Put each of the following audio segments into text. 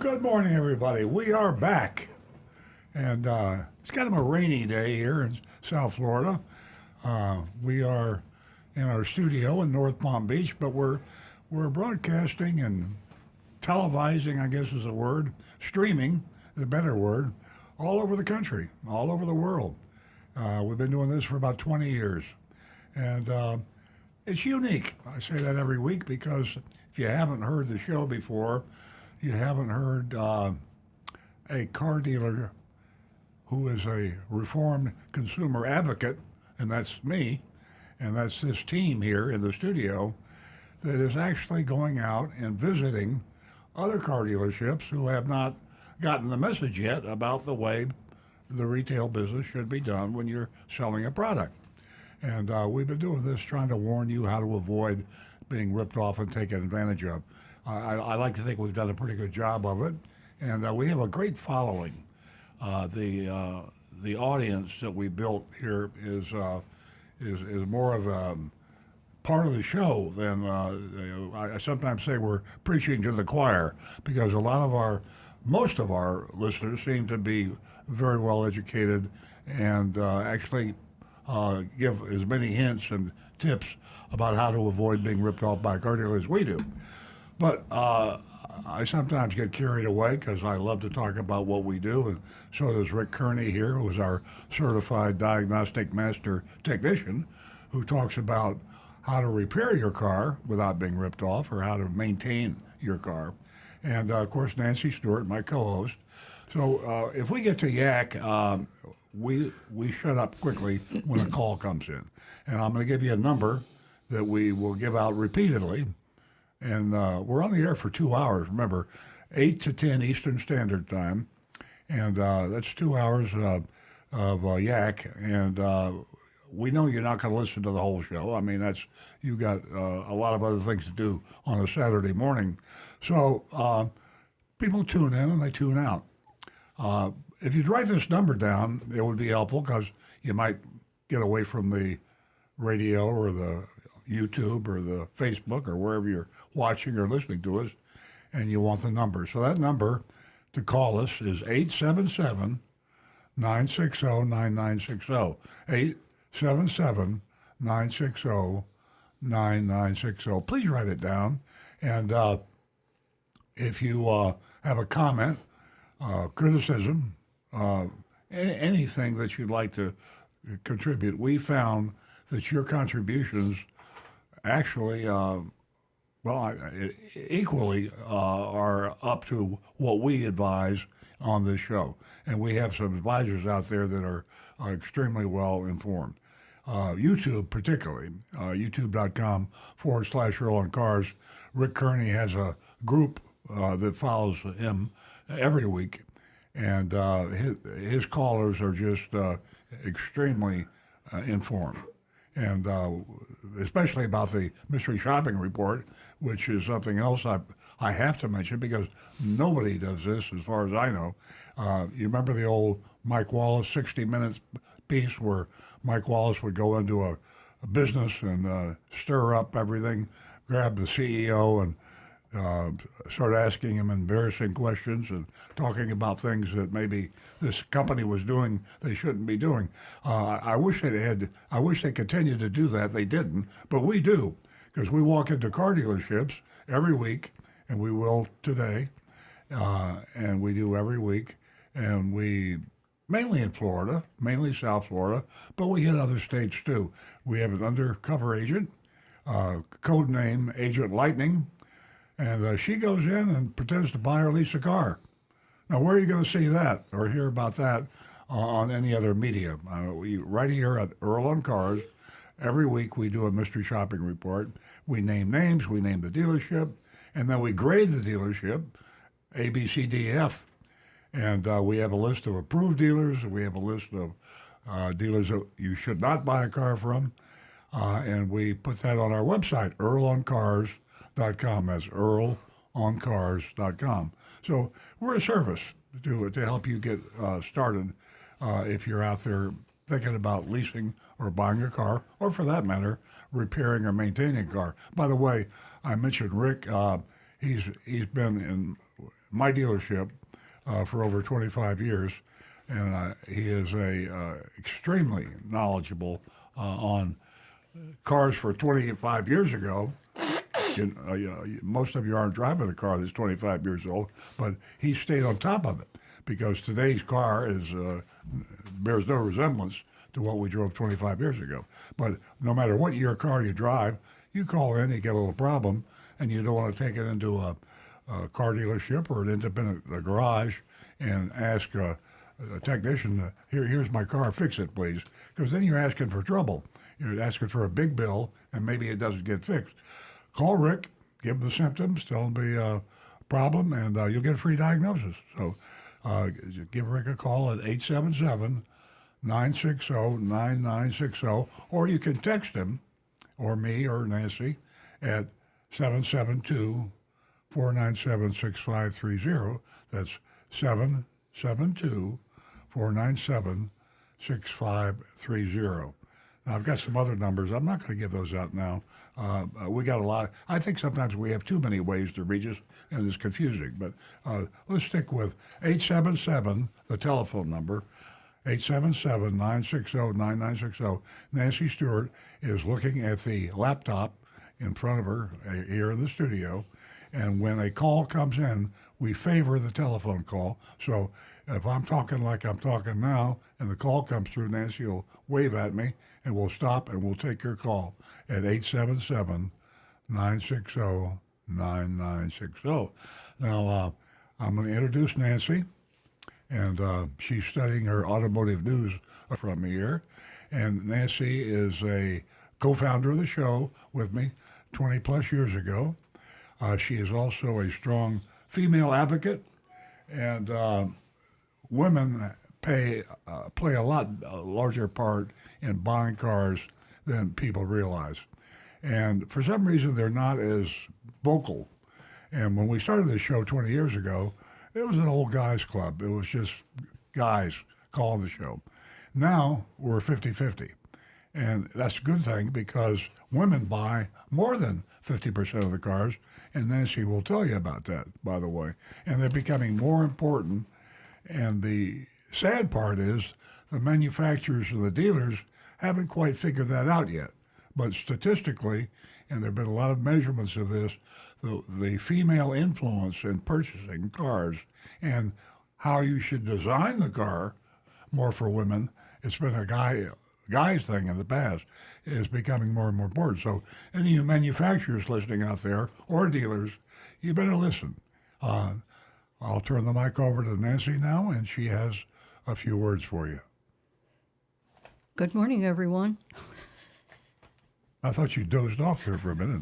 Good morning, everybody. We are back, and it's kind of a rainy day here in South Florida. We are in our studio in North Palm Beach, but we're broadcasting and televising, I guess is a word, streaming, the better word, all over the country, all over the world. We've been doing this for about 20 years, and it's unique. I say that every week because if you haven't heard the show before, you haven't heard a car dealer who is a reformed consumer advocate, and that's me, and that's this team here in the studio, that is actually going out and visiting other car dealerships who have not gotten the message yet about the way the retail business should be done when you're selling a product. And we've been doing this trying to warn you how to avoid being ripped off and taken advantage of. I like to think we've done a pretty good job of it, and we have a great following. The audience that we built here is more of a part of the show than I sometimes say we're preaching to the choir, because most of our listeners seem to be very well educated and actually give as many hints and tips about how to avoid being ripped off by a car dealer as we do. But I sometimes get carried away because I love to talk about what we do, and so does Rick Kearney here, who is our certified diagnostic master technician, who talks about how to repair your car without being ripped off, or how to maintain your car. And of course, Nancy Stuart, my co-host. So if we get to yak, we shut up quickly when a call comes in. And I'm going to give you a number that we will give out repeatedly. And we're on the air for 2 hours. Remember, 8 to 10 Eastern Standard Time. And that's 2 hours of yak. And we know you're not going to listen to the whole show. I mean, you've got a lot of other things to do on a Saturday morning. So people tune in and they tune out. If you'd write this number down, it would be helpful, because you might get away from the radio or the YouTube or the Facebook or wherever you're watching or listening to us, and you want the number. So that number to call us is 877-960-9960. 877-960-9960. Please write it down. And if you have a comment, criticism, anything that you'd like to contribute, we found that your contributions actually, equally are up to what we advise on this show. And we have some advisors out there that are extremely well informed. YouTube particularly, youtube.com/Earl on Cars. Rick Kearney has a group that follows him every week, and his callers are just extremely informed. And especially about the mystery shopping report, which is something else I have to mention, because nobody does this as far as I know. You remember the old Mike Wallace 60 Minutes piece where Mike Wallace would go into a business and stir up everything, grab the CEO and start asking him embarrassing questions and talking about things that maybe this company was doing they shouldn't be doing. I wish they continued to do that. They didn't, but we do, because we walk into car dealerships every week, and we will today, and we do every week, and we mainly in Florida, mainly South Florida, but we hit other states too. We have an undercover agent, code name Agent Lightning. And she goes in and pretends to buy or lease a car. Now, where are you going to see that or hear about that on any other media? Right here at Earl on Cars, every week we do a mystery shopping report. We name names, we name the dealership, and then we grade the dealership, A, B, C, D, F. And we have a list of approved dealers. We have a list of dealers that you should not buy a car from. And we put that on our website, earloncars.com. That's earloncars.com. So we're a service to help you get started if you're out there thinking about leasing or buying a car, or for that matter, repairing or maintaining a car. By the way, I mentioned Rick. he's been in my dealership for over 25 years, and he is extremely knowledgeable on cars for 25 years ago. Most of you aren't driving a car that's 25 years old, but he stayed on top of it because today's car bears no resemblance to what we drove 25 years ago. But no matter what year car you drive, you call in, you get a little problem, and you don't want to take it into a car dealership or an independent garage and ask a technician, here's my car, fix it, please. Because then you're asking for trouble. You're asking for a big bill, and maybe it doesn't get fixed. Call Rick, give him the symptoms, tell him the problem, and you'll get a free diagnosis. So give Rick a call at 877-960-9960, or you can text him, or me, or Nancy, at 772-497-6530. That's 772-497-6530. Now, I've got some other numbers. I'm not going to give those out now. We got a lot. I think sometimes we have too many ways to reach us, and it's confusing. But let's stick with 877, the telephone number, 877-960-9960. Nancy Stuart is looking at the laptop in front of her here in the studio. And when a call comes in, we favor the telephone call. So if I'm talking like I'm talking now and the call comes through, Nancy will wave at me and we'll stop and we'll take your call at 877-960-9960. Now, I'm going to introduce Nancy, and she's studying her automotive news from here. And Nancy is a co-founder of the show with me 20 plus years ago. She is also a strong female advocate, and women play a larger part in buying cars than people realize. And for some reason, they're not as vocal. And when we started this show 20 years ago, it was an old guys club. It was just guys calling the show. Now we're 50-50. And that's a good thing because women buy more than 50% of the cars, and Nancy will tell you about that, by the way. And they're becoming more important. And the sad part is the manufacturers and the dealers haven't quite figured that out yet. But statistically, and there have been a lot of measurements of this, the female influence in purchasing cars and how you should design the car more for women, it's been a guy's thing in the past, is becoming more and more important. So any of you manufacturers listening out there or dealers, you better listen. I'll turn the mic over to Nancy now, and she has a few words for you. Good morning, everyone. I thought you dozed off there for a minute.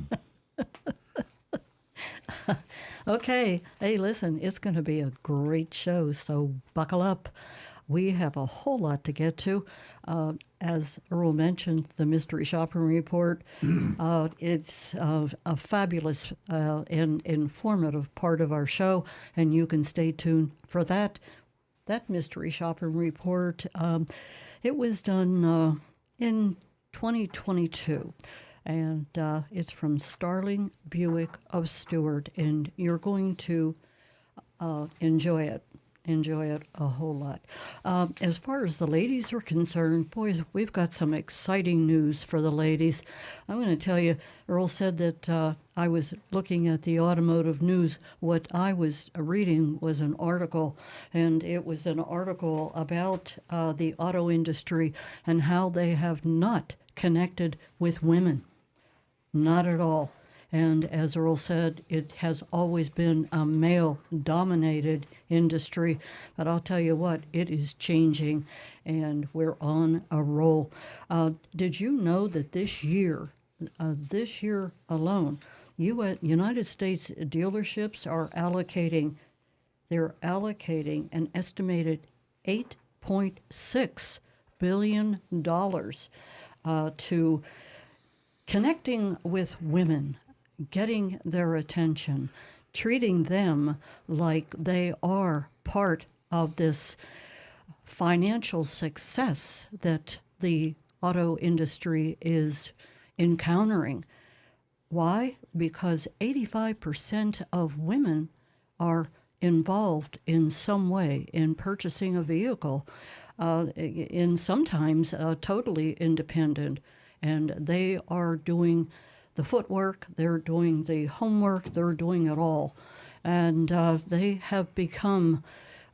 Okay. Hey, listen, it's going to be a great show, so buckle up. We have a whole lot to get to. As Earl mentioned, the Mystery Shopping Report, it's a fabulous and informative part of our show, and you can stay tuned for that. That Mystery Shopping Report, it was done in 2022, and it's from Starling, Buick of Stuart, and you're going to enjoy it a whole lot. As far as the ladies are concerned, boys, we've got some exciting news for the ladies. I'm going to tell you, Earl said that I was looking at the automotive news. What I was reading was an article, and it was an article about the auto industry and how they have not connected with women. Not at all. And as Earl said, it has always been a male-dominated industry. But I'll tell you what, it is changing, and we're on a roll. Did you know that this year alone, United States dealerships are allocating an estimated $8.6 billion to connecting with women, getting their attention, treating them like they are part of this financial success that the auto industry is encountering. Why? Because 85% of women are involved in some way in purchasing a vehicle, in sometimes totally independent, and they are doing the footwork, they're doing the homework, they're doing it all, and they have become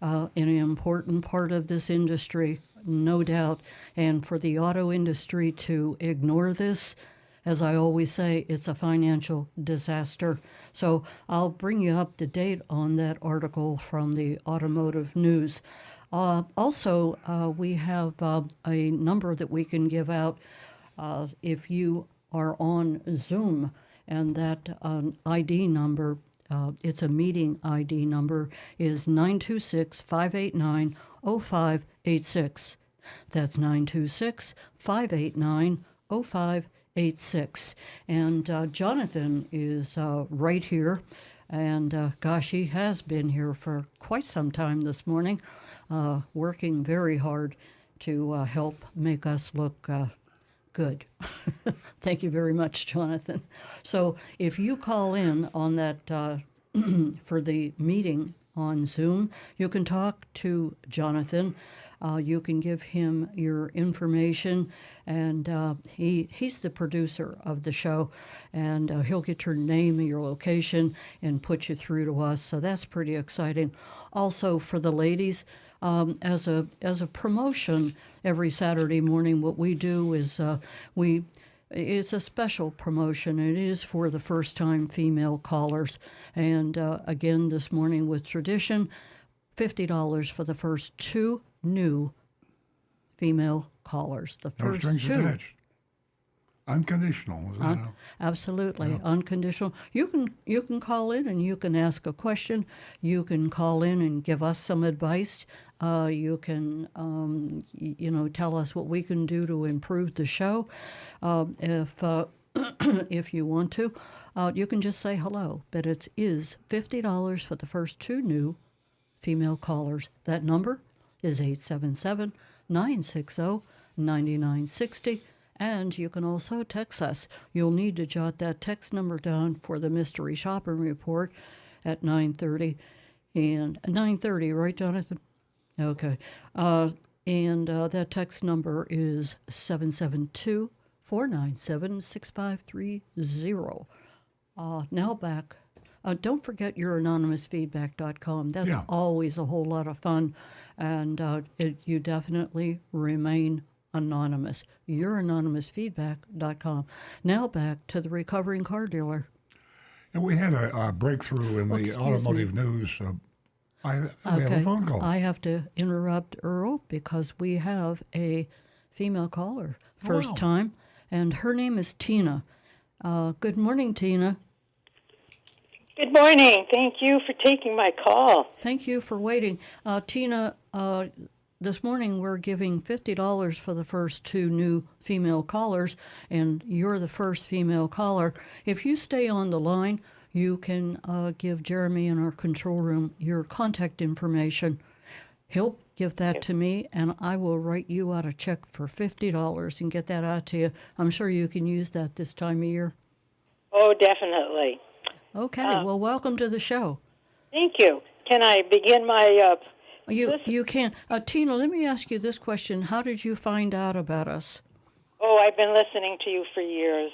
an important part of this industry, no doubt. And for the auto industry to ignore this, as I always say, it's a financial disaster. So I'll bring you up to date on that article from the Automotive News. Also, we have a number that we can give out if you are on Zoom, and that ID number, it's a meeting ID number, is 926-589-0586. That's 926-589-0586. And Jonathan is right here. And gosh, he has been here for quite some time this morning, working very hard to help make us look good. Thank you very much, Jonathan. So if you call in on that for the meeting on Zoom, you can talk to Jonathan. You can give him your information, and he's the producer of the show, and he'll get your name and your location and put you through to us. So that's pretty exciting. Also, for the ladies, as a promotion, every Saturday morning, what we do is it's a special promotion. It is for the first-time female callers, and again this morning with tradition, $50 for the first two new female callers. The No first strings two. attached. Unconditional. Is that Absolutely, unconditional. You can call in and you can ask a question. You can call in and give us some advice. You can, tell us what we can do to improve the show. If you want to, you can just say hello. But it is $50 for the first two new female callers. That number is 877-960-9960. And you can also text us. You'll need to jot that text number down for the Mystery Shopping Report at 9:30. And 9:30, right, Jonathan? Okay. And that text number is 772-497-6530. Now back. Don't forget your anonymousfeedback.com. That's always a whole lot of fun. And you definitely remain anonymous. Youranonymousfeedback.com. Now back to the recovering car dealer. And we had a breakthrough in the automotive news. We have a phone call. I have to interrupt Earl because we have a female caller first time, and her name is Tina. Good morning, Tina. Good morning. Thank you for taking my call. Thank you for waiting. Tina, this morning we're giving $50 for the first two new female callers, and you're the first female caller. If you stay on the line, you can give Jeremy in our control room your contact information. He'll give that to me, and I will write you out a check for $50 and get that out to you. I'm sure you can use that this time of year. Oh, definitely. Okay, well, welcome to the show. Thank you. Can I begin my... You can. Tina, let me ask you this question. How did you find out about us? Oh, I've been listening to you for years.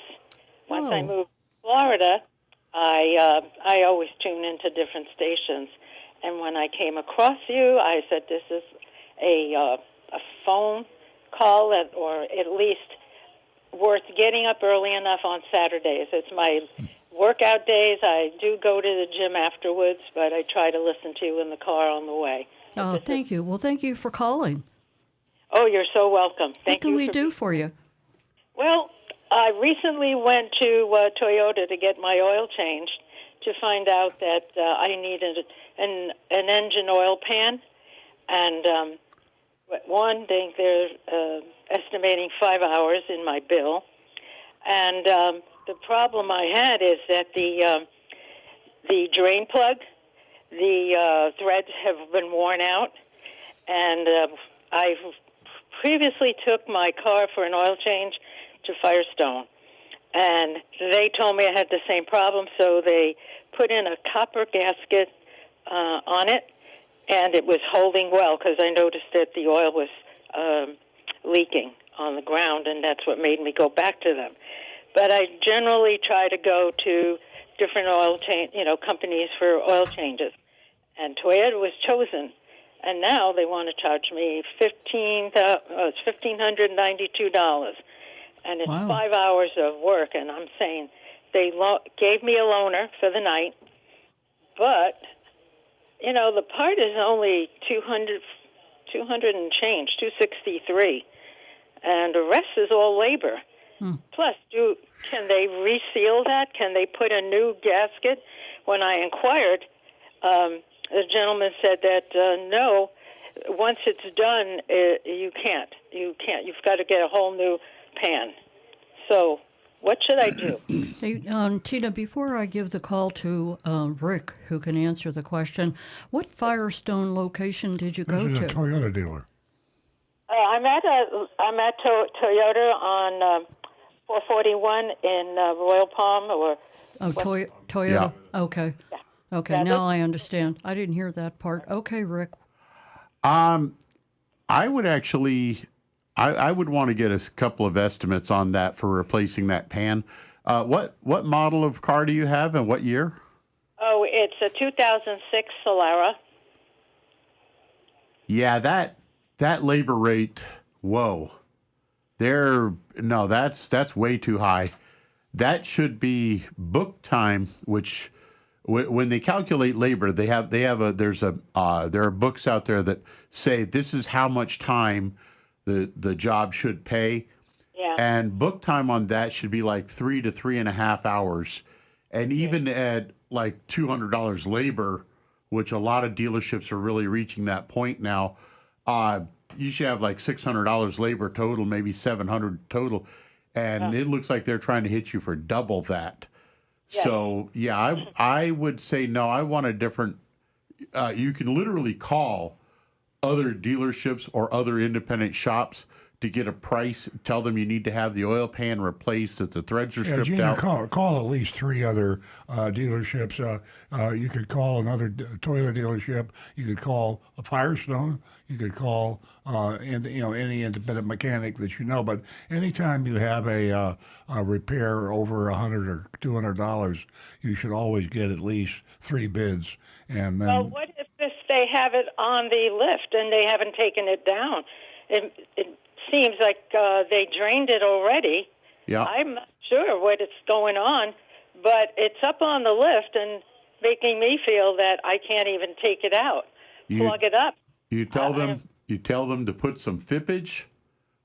Once I moved to Florida, I always tune into different stations. And when I came across you, I said, this is a phone call or at least worth getting up early enough on Saturdays. It's my workout days. I do go to the gym afterwards, but I try to listen to you in the car on the way. Oh, thank you. Well, thank you for calling. Oh, you're so welcome. What can we do for you? Well, I recently went to Toyota to get my oil changed to find out that I needed an engine oil pan. And one thing, they're estimating 5 hours in my bill. And the problem I had is that the drain plug, the threads have been worn out, and I previously took my car for an oil change to Firestone, And they told me I had the same problem, so they put in a copper gasket on it, and it was holding well because I noticed that the oil was leaking on the ground, and that's what made me go back to them. But I generally try to go to different companies for oil changes, and Toyota was chosen. And now they want to charge me $1,592, and it's Wow. 5 hours of work. And I'm saying they gave me a loaner for the night, but the part is only 200 and change, 263, and the rest is all labor. Plus, can they reseal that? Can they put a new gasket? When I inquired, the gentleman said that no, once it's done, you can't. You've got to get a whole new pan. So, what should I do? Hey, Tina, before I give the call to Rick, who can answer the question, what Firestone location did you go This is to? a Toyota dealer. I'm at Toyota on 441 in Royal Palm, or Toyota. Yeah. Okay. Okay, Yeah, now I understand. I didn't hear that part. Okay, Rick. I would actually, I would want to get a couple of estimates on that for replacing that pan. What model of car do you have and what year? Oh, it's a 2006 Solara. Yeah, that labor rate, whoa. That's way too high. That should be book time, which when they calculate labor, there are books out there that say this is how much time the job should pay. Yeah. And book time on that should be like 3 to 3.5 hours. And even at like $200 labor, which a lot of dealerships are really reaching that point now, you should have like $600 labor total, maybe $700 total. And it looks like they're trying to hit you for double that. Yes. So, yeah, I would say no, I want a different, you can literally call other dealerships or other independent shops to get a price, tell them you need to have the oil pan replaced, that the threads are stripped Gina, out. call at least 3 other dealerships. You could call another Toyota dealership. You could call a Firestone. You could call any independent mechanic that you know. But anytime you have a repair over $100 or $200, you should always get at least 3 bids. And then, Well, what if they have it on the lift and they haven't taken it down? It seems like they drained it already. Yeah. I'm not sure what is going on, but it's up on the lift and making me feel that I can't even take it out, plug it up. You tell them to put some fippage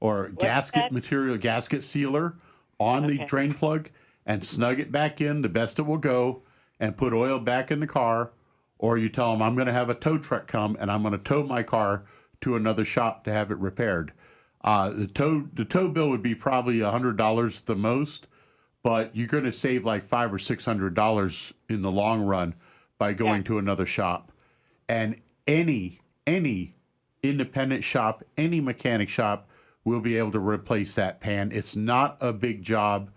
or gasket material, gasket sealer on the drain plug and snug it back in the best it will go and put oil back in the car. Or you tell them, I'm going to have a tow truck come and I'm going to tow my car to another shop to have it repaired. The tow bill would be probably $100 the most, but you're going to save like $500 or $600 in the long run by going to another shop. And any independent shop, any mechanic shop will be able to replace that pan. It's not a big job.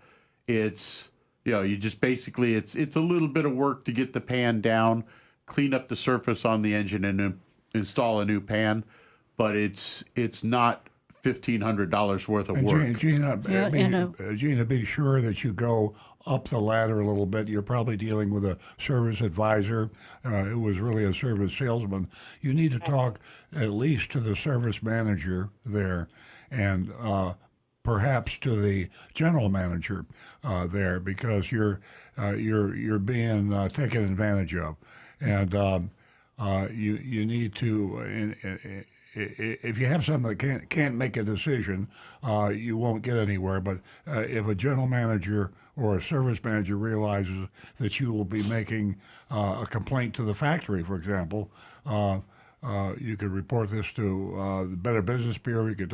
It's you just basically it's a little bit of work to get the pan down, clean up the surface on the engine, and install a new pan. But it's not $1,500 worth of work. Gina, be sure that you go up the ladder a little bit. You're probably dealing with a service advisor who was really a service salesman. You need to talk at least to the service manager there, and perhaps to the general manager there, because you're being taken advantage of, and you need to. If you have something that can't make a decision, you won't get anywhere. But if a general manager or a service manager realizes that you will be making a complaint to the factory, for example, you could report this to the Better Business Bureau. You could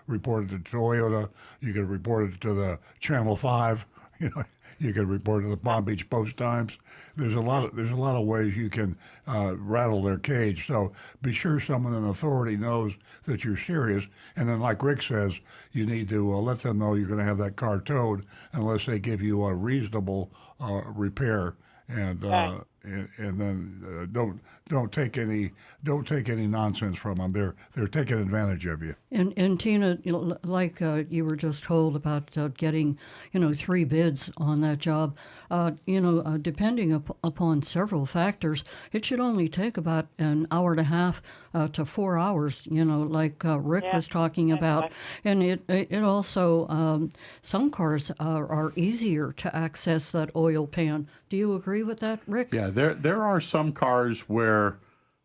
report it to Toyota. You could report it to the Channel 5. You know, you can report to the Palm Beach Post-Times. There's a lot of ways you can rattle their cage. So be sure someone in authority knows that you're serious. And then, like Rick says, you need to let them know you're going to have that car towed unless they give you a reasonable repair. And Right. and then don't take any nonsense from them. They're taking advantage of you. And Tina, like you were just told about getting, 3 bids on that job, depending upon several factors, it should only take about an hour and a half to 4 hours, like Rick Yeah. was talking about. And it also, some cars are easier to access that oil pan. Do you agree with that, Rick? Yeah, there are some cars where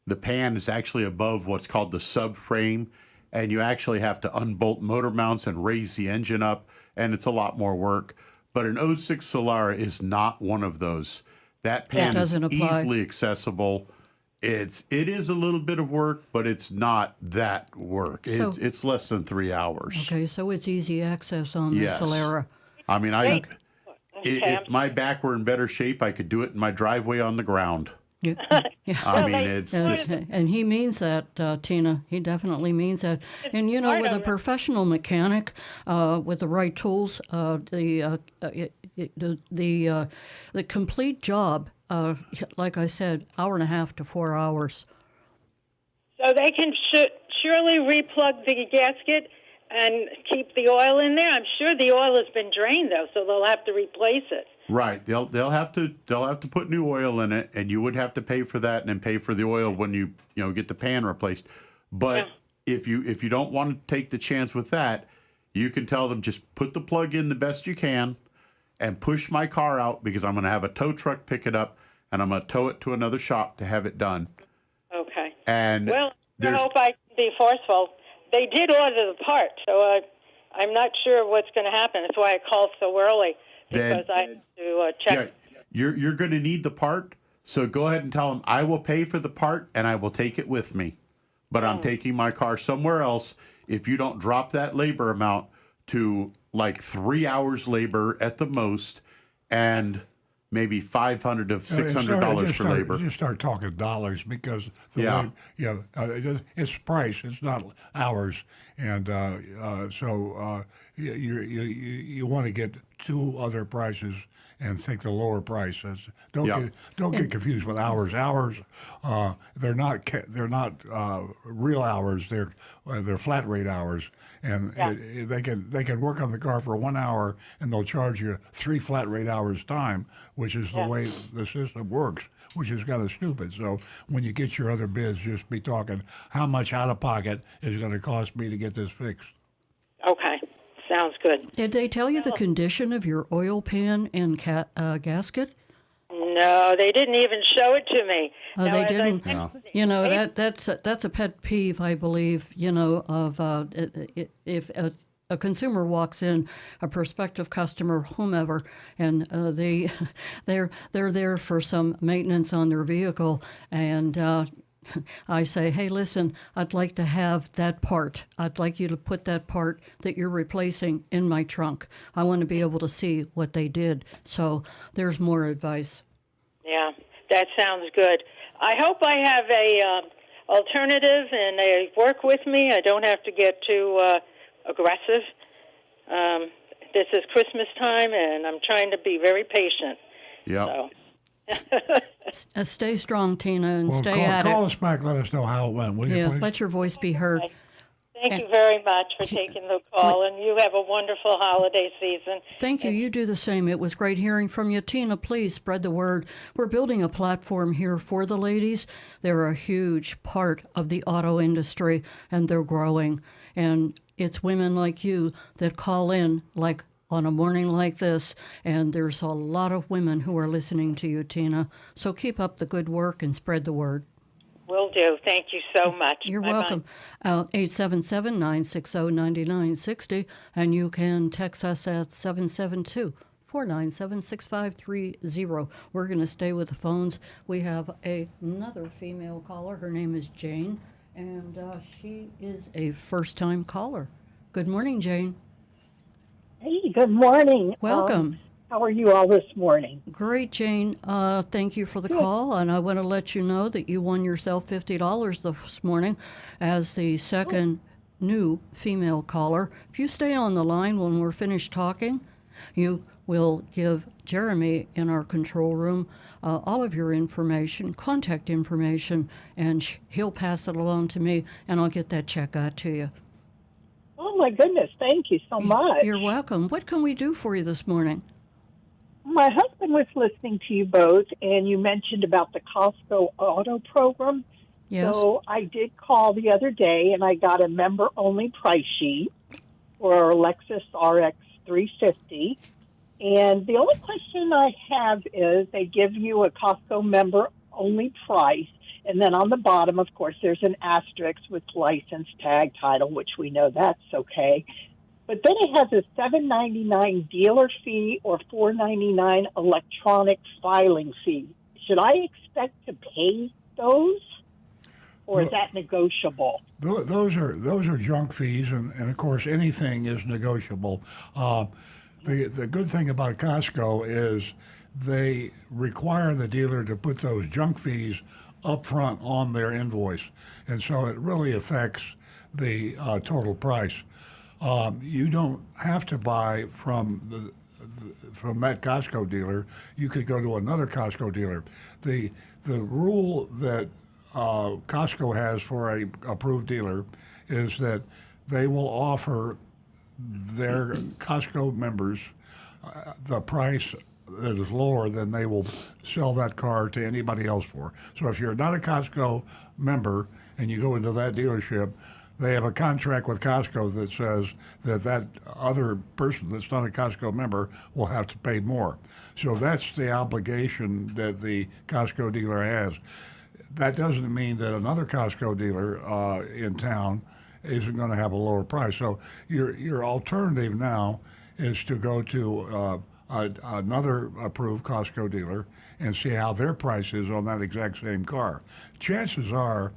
the pan is actually above what's called the subframe, and you actually have to unbolt motor mounts and raise the engine up, and it's a lot more work. But an '06 Solara is not one of those. That pan is doesn't apply. easily accessible. It is a little bit of work, but it's not that work. So- It's less than 3 hours. Okay, so it's easy access on Yes. the Solara. I mean, Okay. if my back were in better shape, I could do it in my driveway on the ground. Yeah. I mean, it's just And he means that, Tina. He definitely means that. And part with a of it. professional mechanic, with the right tools, the complete job, like I said, hour and a half to 4 hours. So they can surely replug the gasket and keep the oil in there. I'm sure the oil has been drained though, so they'll have to replace it. right. They'll have to put new oil in it, and you would have to pay for that and then pay for the oil when you get the pan replaced. But if you don't want to take the chance with that, you can tell them just put the plug in the best you can and push my car out because I'm going to have a tow truck pick it up and I'm going to tow it to another shop to have it done. Okay. And Well, I there's hope I can be forceful. They did order the part, so I'm not sure what's going to happen. That's why I called so early, because I had to check. yeah, you're going to need the part. So go ahead and tell them I will pay for the part and I will take it with me. But I'm taking my car somewhere else if you don't drop that labor amount to like 3 hours labor at the most and maybe $500 to $600 for labor. Just start talking dollars because Yeah. it's price. It's not hours, and so you want to get 2 other prices and take the lower price. Don't get confused with hours. Hours, they're not real hours. They're flat rate hours, and they can work on the car for 1 hour and they'll charge you 3 flat rate hours time, which is the way the system works, which is kind of stupid. So when you get your other bids, just be talking how much out of pocket is going to cost me to get this fixed. Okay. Sounds good. Did they tell you the condition of your oil pan and gasket? No, they didn't even show it to me. Oh, Now, they as I didn't. said- That's a pet peeve, I believe. Of if a consumer walks in, a prospective customer, whomever, and they're there for some maintenance on their vehicle, and I say, hey, listen, I'd like to have that part. I'd like you to put that part that you're replacing in my trunk. I want to be able to see what they did. So there's more advice. Yeah, that sounds good. I hope I have a alternative and they work with me. I don't have to get too aggressive. This is Christmas time, and I'm trying to be very patient. Yeah. So. Stay strong, Tina, and stay call, at call it. us back. Let us know how it went, will you, Yeah, please? let your voice be heard. Thank you very much for taking the call, and you have a wonderful holiday season. Thank you. You do the same. It was great hearing from you. Tina, please spread the word. We're building a platform here for the ladies. They're a huge part of the auto industry, and they're growing. And it's women like you that call in, like on a morning like this, and there's a lot of women who are listening to you, Tina. So keep up the good work and spread the word. Will do. Thank you so much. You're Bye-bye. welcome. 877-960-9960, and you can text us at 772-497-6530. We're going to stay with the phones. We have another female caller. Her name is Jane, and she is a first-time caller. Good morning, Jane. Hey, good morning. Welcome. How are you all this morning? Great, Jane. Thank you for the call, and I want to let you know that you won yourself $50 this morning as the second new female caller. If you stay on the line when we're finished talking, you will give Jeremy in our control room all of your information, contact information, and he'll pass it along to me, and I'll get that check out to you. Oh, my goodness. Thank you so much. You're welcome. What can we do for you this morning? My husband was listening to you both, and you mentioned about the Costco auto program. Yes. So I did call the other day, and I got a member-only price sheet for Lexus RX 350. And the only question I have is they give you a Costco member-only price, and then on the bottom, of course, there's an asterisk with license, tag, title, which we know that's okay. But then it has a $7.99 dealer fee or $4.99 electronic filing fee. Should I expect to pay those, or is that negotiable? Those are junk fees, and of course anything is negotiable. The good thing about Costco is they require the dealer to put those junk fees up front on their invoice, and so it really affects the total price. You don't have to buy from that Costco dealer. You could go to another Costco dealer. The rule that Costco has for a approved dealer is that they will offer their Costco members the price that is lower than they will sell that car to anybody else for. So if you're not a Costco member and you go into that dealership, they have a contract with Costco that says that other person that's not a Costco member will have to pay more. So that's the obligation that the Costco dealer has. That doesn't mean that another Costco dealer in town isn't going to have a lower price. So your alternative now is to go to another approved Costco dealer and see how their price is on that exact same car. Chances are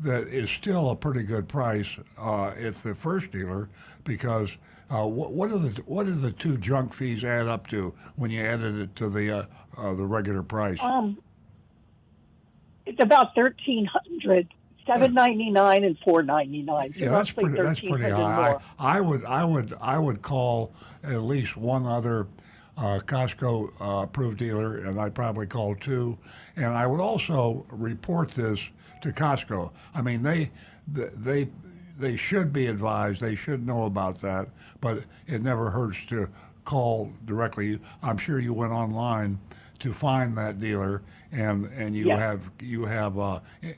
that it's still a pretty good price at the first dealer, because what do the two junk fees add up to when you added it to the regular price? It's about $1,300, $7.99 and $4.99. So Yeah, that's pretty high. More. I would call at least one other Costco approved dealer, and I'd probably call two. And I would also report this to Costco. I mean, they should be advised. They should know about that. But it never hurts to call directly. I'm sure you went online to find that dealer, and you have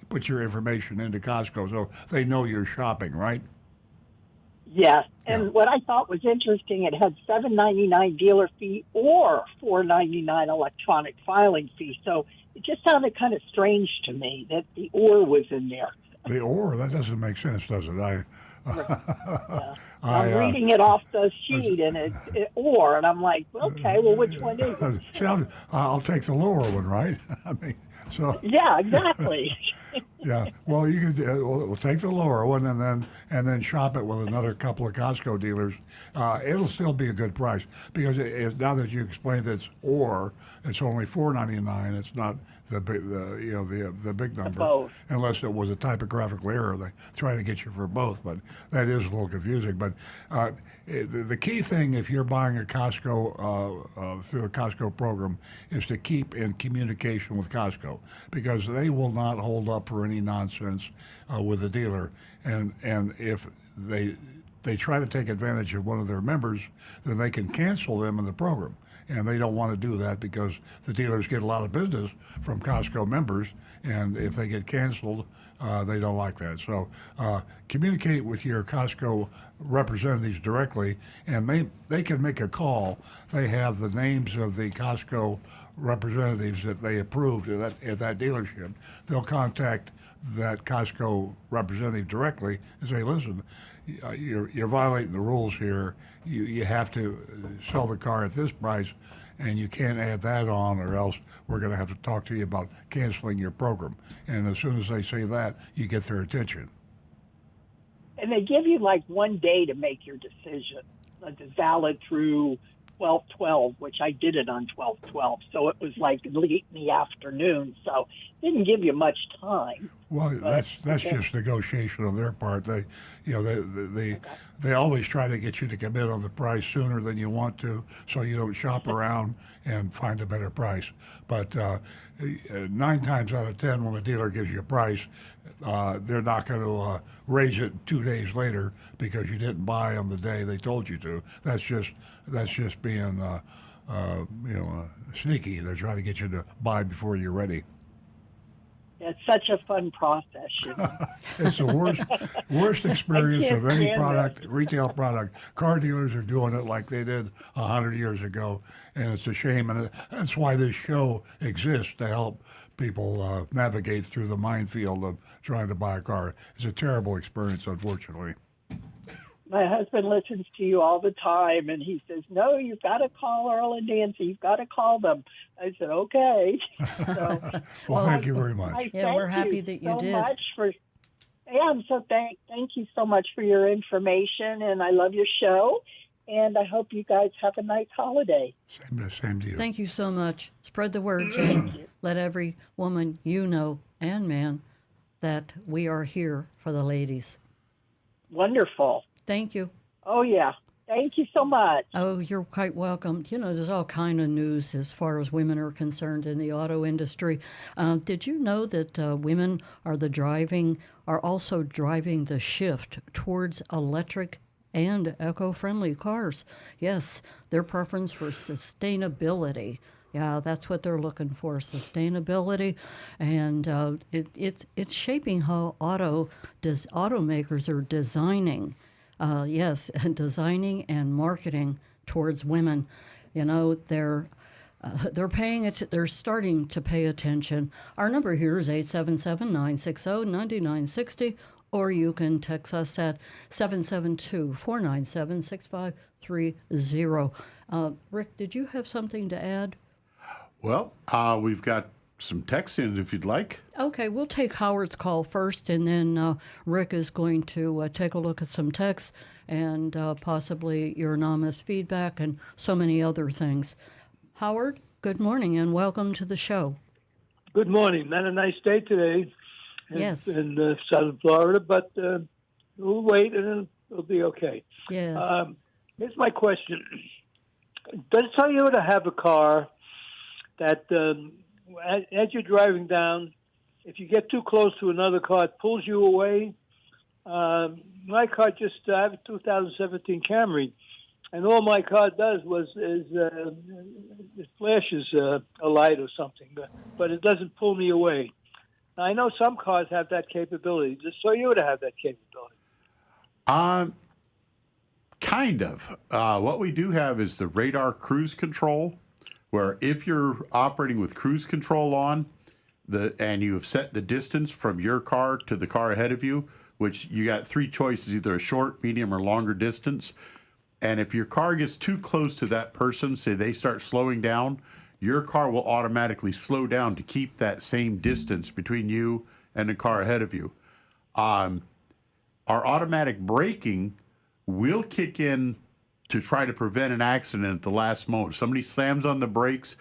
put your information into Costco, so they know you're shopping, right? Yes, and what I thought was interesting, it had $7.99 dealer fee or $4.99 electronic filing fee. So it just sounded kind of strange to me that the or was in there. The or, that doesn't make sense, does it? I'm reading it off the sheet, and it's or, and I'm like, okay, well, which one is it? See, I'll take the lower one, right? I mean, so Yeah, exactly. yeah. Well, you could we'll take the lower one and then shop it with another couple of Costco dealers. It'll still be a good price, because now that you explained that it's only $4.99. It's not the big number, Both. unless it was a typographical error. They try to get you for both, but that is a little confusing. But the key thing, if you're buying a Costco through a Costco program, is to keep in communication with Costco, because they will not hold up for any nonsense with the dealer. And if they try to take advantage of one of their members, then they can cancel them in the program. And they don't want to do that, because the dealers get a lot of business from Costco members, and if they get canceled, they don't like that. So communicate with your Costco representatives directly, and they can make a call. They have the names of the Costco representatives that they approved at that dealership. They'll contact that Costco representative directly and say, listen, you're violating the rules here. You have to sell the car at this price, and you can't add that on, or else we're going to have to talk to you about canceling your program. And as soon as they say that, you get their attention. And they give you like 1 day to make your decision. It's valid through 12/12, which I did it on 12/12. So it was like late in the afternoon. So it didn't give you much time. Well, that's just negotiation on their part. They, you know, they always try to get you to commit on the price sooner than you want to, so you don't shop around and find a better price. But 9 times out of 10, when a dealer gives you a price, they're not going to raise it 2 days later because you didn't buy on the day they told you to. That's just being sneaky. They're trying to get you to buy before you're ready. It's such a fun process, you know. It's the worst experience of any stand product, retail product. Car dealers are doing it like they did 100 years ago, and it's a shame. And that's why this show exists, to help people navigate through the minefield of trying to buy a car. It's a terrible experience, unfortunately. My husband listens to you all the time, and he says, "No, you've got to call Earl and Nancy. You've got to call them." I said, "Okay." So, Well, thank you very much. Yeah, we're happy that you so did. Much for, yeah, I'm so thank you so much for your information, and I love your show, and I hope you guys have a nice holiday. Same to you. Thank you so much. Spread the word, Jane. Let every woman you know and man that we are here for the ladies. Wonderful. Thank you. Oh yeah, thank you so much. Oh, you're quite welcome. You know, there's all kind of news as far as women are concerned in the auto industry. Did you know that women are also driving the shift towards electric and eco-friendly cars? Yes, their preference for sustainability. Yeah, that's what they're looking for, sustainability, and it's shaping how automakers are designing. Designing and marketing towards women. You know, they're starting to pay attention. Our number here is 877-960-9960, or you can text us at 772-497-6530. Rick, did you have something to add? Well, we've got some text in if you'd like. Okay, we'll take Howard's call first, and then Rick is going to take a look at some texts and possibly your anonymous feedback and so many other things. Howard, good morning and welcome to the show. Good morning. Not a nice day today Yes. in southern Florida, but we'll wait and it'll be okay. Yes. Here's my question. Does Toyota have a car that as you're driving down, if you get too close to another car, it pulls you away? My car I have a 2017 Camry, and all my car does is it flashes a light or something, but it doesn't pull me away. Now, I know some cars have that capability. Does Toyota have that capability? Kind of. What we do have is the radar cruise control, where if you're operating with cruise control on, and you have set the distance from your car to the car ahead of you, which you got 3 choices, either a short, medium, or longer distance. And if your car gets too close to that person, say they start slowing down, your car will automatically slow down to keep that same distance between you and the car ahead of you. Our automatic braking will kick in to try to prevent an accident at the last moment. Somebody slams on the brakes,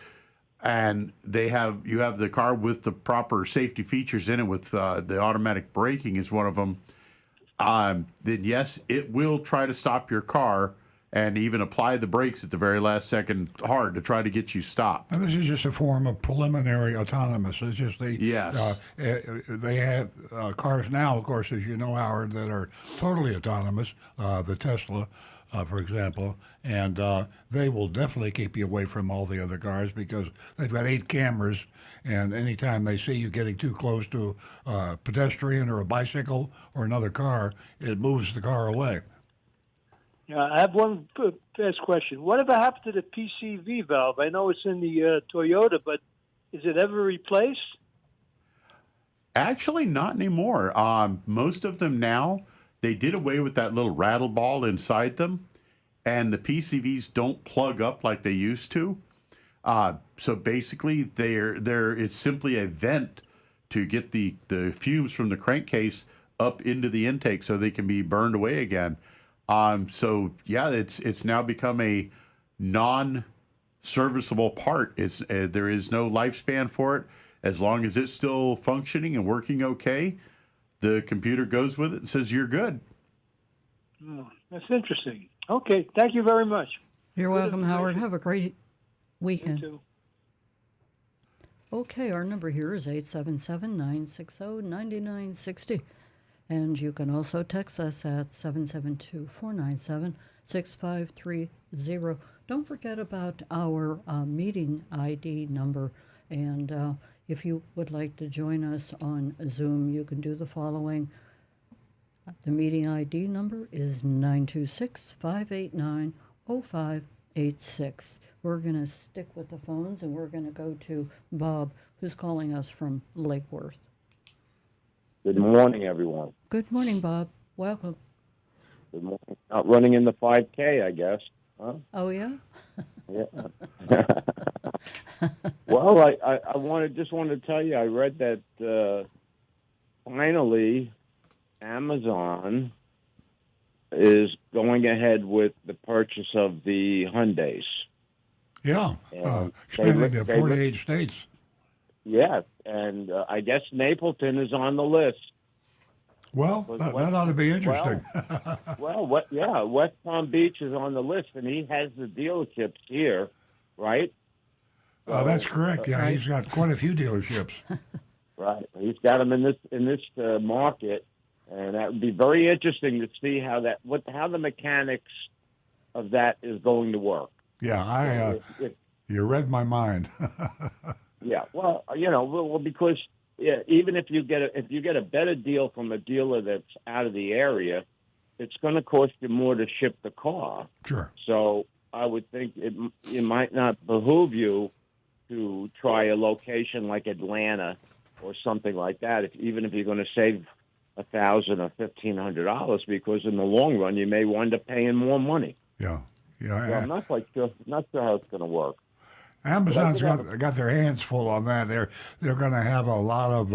and you have the car with the proper safety features in it, with the automatic braking is one of them. Then yes, it will try to stop your car and even apply the brakes at the very last second hard to try to get you stopped. And this is just a form of preliminary autonomous. It's just they have cars now, of course, as you know, Howard, that are totally autonomous. The Tesla, for example, and they will definitely keep you away from all the other cars because they've got 8 cameras, and anytime they see you getting too close to a pedestrian or a bicycle or another car, it moves the car away. I have one fast question. Whatever happened to the PCV valve? I know it's in the Toyota, but is it ever replaced? Actually, not anymore. Most of them now, they did away with that little rattle ball inside them, and the PCVs don't plug up like they used to. So basically, it's simply a vent to get the fumes from the crankcase up into the intake so they can be burned away again. So yeah, it's now become a non-serviceable part. There is no lifespan for it. As long as it's still functioning and working okay, the computer goes with it and says you're good. Oh, that's interesting. Okay, thank you very much. You're welcome, Howard. Have a great You weekend. too. Okay, our number here is 877-960-9960. And you can also text us at 772-497-6530. Don't forget about our meeting ID number. And if you would like to join us on Zoom, you can do the following. The meeting ID number is 926-589-0586. We're going to stick with the phones, and we're going to go to Bob, who's calling us from Lake Worth. Good morning, everyone. Good morning, Bob. Welcome. Good morning. Not running in the 5K, I guess. Huh? Oh, yeah? Yeah. Well, I just wanted to tell you, I read that finally Amazon is going ahead with the purchase of the Hyundais. Yeah, And expanding to 48 states. Yeah, and I guess Napleton is on the list. Well, that ought to be interesting. Yeah, West Palm Beach is on the list, and he has the dealerships here, right? That's correct. Yeah, he's got quite a few dealerships. Right, he's got them in this market, and that would be very interesting to see how the mechanics of that is going to work. Yeah, you read my mind. Yeah, well, because even if you get a better deal from a dealer that's out of the area, it's going to cost you more to ship the car. Sure. So I would think it might not behoove you to try a location like Atlanta or something like that, even if you're going to save $1,000 or $1,500, because in the long run you may wind up paying more money. Yeah. So I'm not quite sure. Not sure how it's going to work. Amazon's got their hands full on that. They're going to have a lot of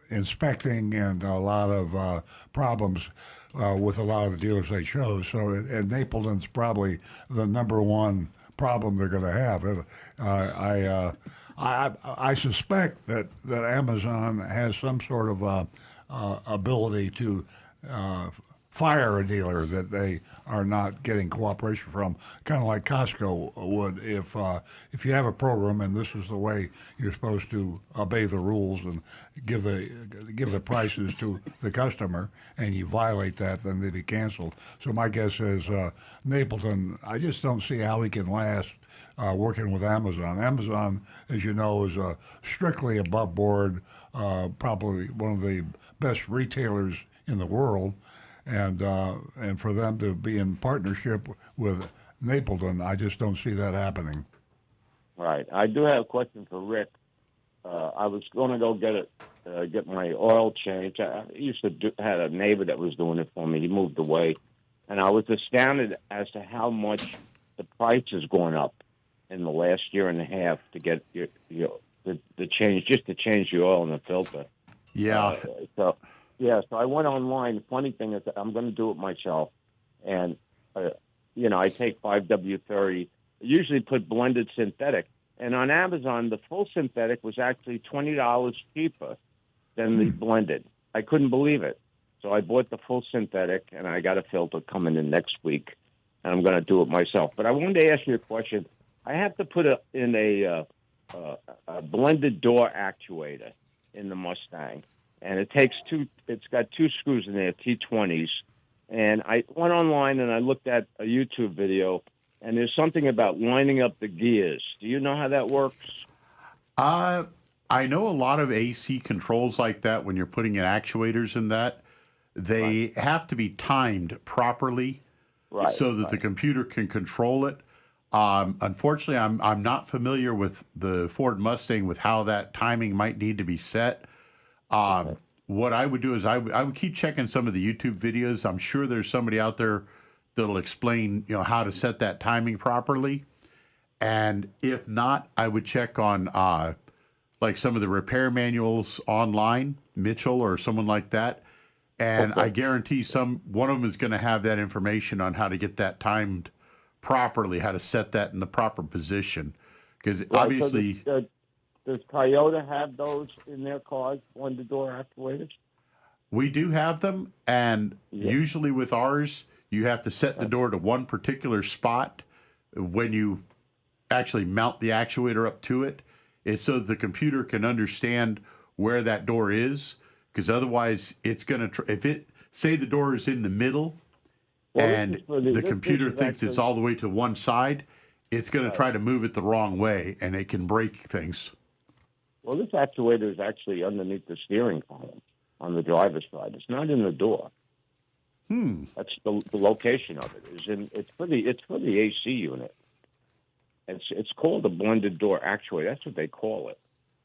inspecting and a lot of problems with a lot of the dealers they chose. So, and Napleton's probably the number one problem they're going to have. I suspect that Amazon has some sort of ability to fire a dealer that they are not getting cooperation from, kind of like Costco would if you have a program and this is the way you're supposed to obey the rules and give the prices to the customer, and you violate that, then they'd be canceled. So my guess is Napleton, I just don't see how he can last working with Amazon. Amazon, as you know, is strictly above board, probably one of the best retailers in the world. And for them to be in partnership with Napleton, I just don't see that happening. Right. I do have a question for Rick. I was going to go get my oil changed. I used to had a neighbor that was doing it for me. He moved away, and I was astounded as to how much the price has gone up in the last year and a half to get the change, just to change the oil in the filter. Yeah. So I went online. The funny thing is that I'm going to do it myself. And, I take 5W30. I usually put blended synthetic. And on Amazon, the full synthetic was actually $20 cheaper than the blended. I couldn't believe it. So I bought the full synthetic, and I got a filter coming in next week. And I'm going to do it myself. But I wanted to ask you a question. I have to put in a blended door actuator in the Mustang. And it's got two screws in there, T20s. And I went online and I looked at a YouTube video, and there's something about lining up the gears. Do you know how that works? I know a lot of AC controls like that when you're putting in actuators in that. They have to be timed properly so that the computer can control it. Unfortunately, I'm not familiar with the Ford Mustang with how that timing might need to be set. What I would do is I would keep checking some of the YouTube videos. I'm sure there's somebody out there that'll explain, how to set that timing properly. And if not, I would check on like some of the repair manuals online, Mitchell or someone like that. And I guarantee one of them is going to have that information on how to get that timed properly, how to set that in the proper position. Because Right, obviously, so does Toyota have those in their cars, blended door actuators? we do have them, and Yeah. usually with ours, you have to set the door to one particular spot when you actually mount the actuator up to it. It's so the computer can understand where that door is, because otherwise it's going to, if it, say the door is in the middle, Well, this and is for the this computer is thinks it's actually- all the way to one side, it's going to try to move it the wrong way, and it can break things. Well, this actuator is actually underneath the steering column on the driver's side. It's not in the door. That's the location of it. It's for the AC unit. It's called a blended door actuator. That's what they call it.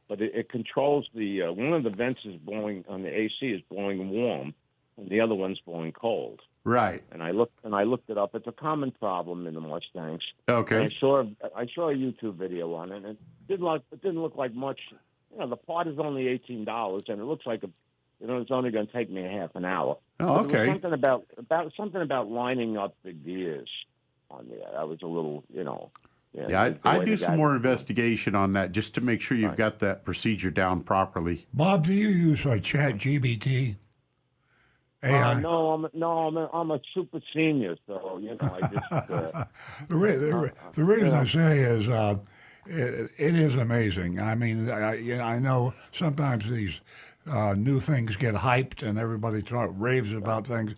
But it controls the one of the vents is blowing on the AC is blowing warm, and the other one's blowing cold. Right. And I looked it up. It's a common problem in the Mustangs. Okay. And I saw a YouTube video on it, and it didn't look like much. You know, the part is only $18, and it looks like it's only going to take me a half an hour. Oh, But there okay. was something about lining up the gears on there. I was a little, Yeah, I'd do some more investigation on that just to make sure you've got that procedure down properly. Bob, do you use ChatGPT? AI? No, I'm a super senior, so I just. The reason I say is it is amazing. I mean, I know sometimes these new things get hyped and everybody raves about things.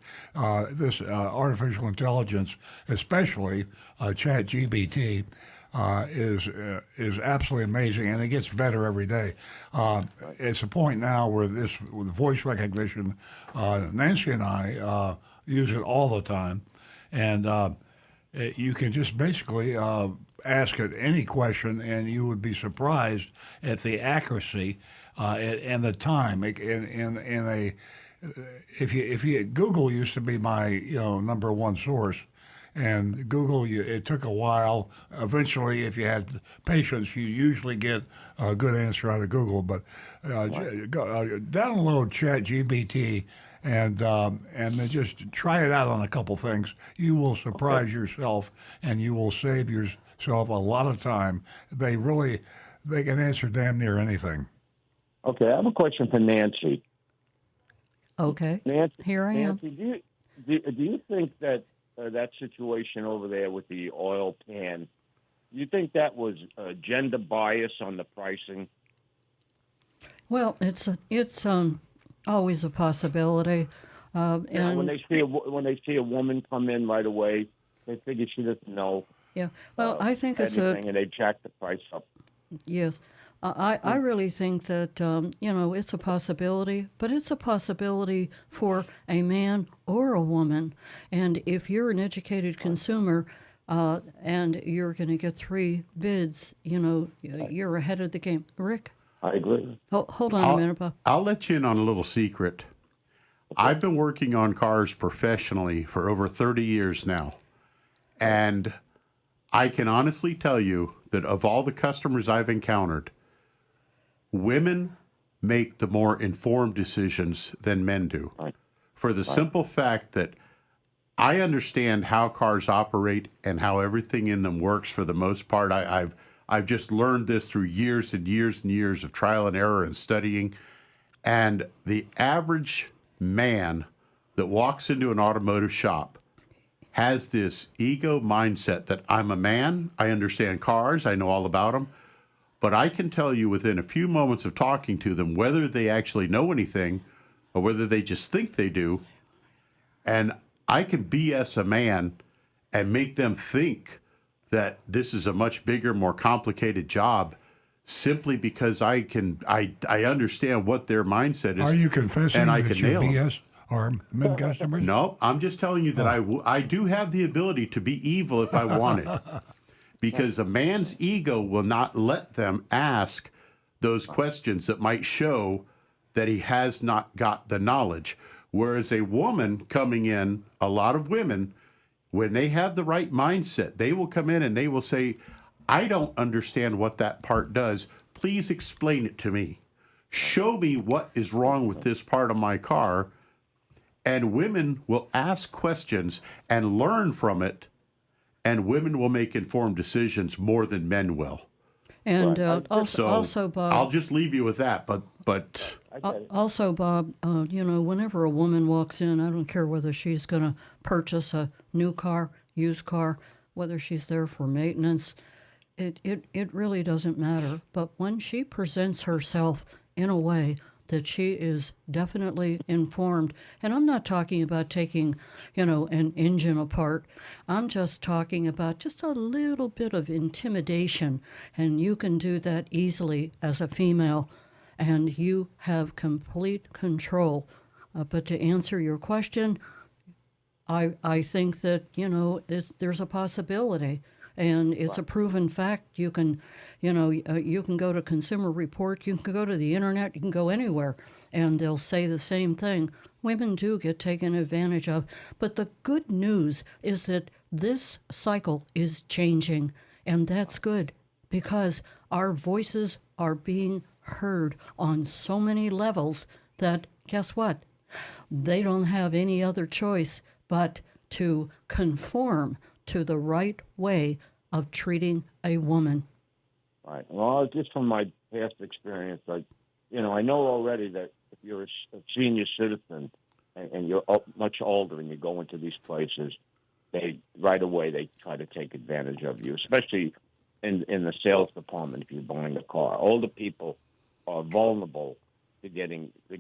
This artificial intelligence, especially ChatGPT, is absolutely amazing, and it gets better every day. It's a point now where with voice recognition, Nancy and I use it all the time, and you can just basically ask it any question, and you would be surprised at the accuracy and the time. If you Google used to be my number one source. And Google, it took a while. Eventually, if you had patience, you usually get a good answer out of Google. But download ChatGPT and then just try it out on a couple things. You will surprise yourself, and you will save yourself a lot of time. They can answer damn near anything. Okay, I have a question for Nancy. Okay. Nancy, Here I am. Nancy, do you think that that situation over there with the oil pan, do you think that was gender bias on the pricing? Well, it's always a possibility. And when they see a woman come in right away, they figure she doesn't know. yeah, well, I think it's anything, and they jack the price up. yes. I really think that, it's a possibility, but it's a possibility for a man or a woman. And if you're an educated consumer and you're going to get 3 bids, you're ahead of the game. Rick? I agree. Hold on a minute, Bob. I'll let you in on a little secret. I've been working on cars professionally for over 30 years now. And I can honestly tell you that of all the customers I've encountered, women make the more informed decisions than men do. Right. For the simple fact that I understand how cars operate and how everything in them works for the most part. I've just learned this through years and years and years of trial and error and studying. And the average man that walks into an automotive shop has this ego mindset that I'm a man, I understand cars, I know all about them. But I can tell you within a few moments of talking to them whether they actually know anything or whether they just think they do. And I can BS a man and make them think that this is a much bigger, more complicated job simply because I understand what their mindset is. Are you confessing and I that can you nail 'em. BS our men customers? No, I'm just telling you that I do have the ability to be evil if I wanted. Because a man's ego will not let them ask those questions that might show that he has not got the knowledge. Whereas a woman coming in, a lot of women, when they have the right mindset, they will come in and they will say, I don't understand what that part does. Please explain it to me. Show me what is wrong with this part of my car. And women will ask questions and learn from it and women will make informed decisions more than men will. And So also, Bob. I'll just leave you with that. But Also, Bob, whenever a woman walks in, I don't care whether she's going to purchase a new car, used car, whether she's there for maintenance, it really doesn't matter. But when she presents herself in a way that she is definitely informed, and I'm not talking about taking, an engine apart. I'm just talking about just a little bit of intimidation, and you can do that easily as a female, and you have complete control. But to answer your question, I think that, there's a possibility, and it's a proven fact. You can, you can go to Consumer Report, you can go to the internet, you can go anywhere, and they'll say the same thing. Women do get taken advantage of. But the good news is that this cycle is changing, and that's good because our voices are being heard on so many levels that, guess what? They don't have any other choice but to conform to the right way of treating a woman. Right. Well, just from my past experience, I know already that if you're a senior citizen and you're much older and you go into these places, they try to take advantage of you, especially in the sales department if you're buying a car. Older people are vulnerable to getting a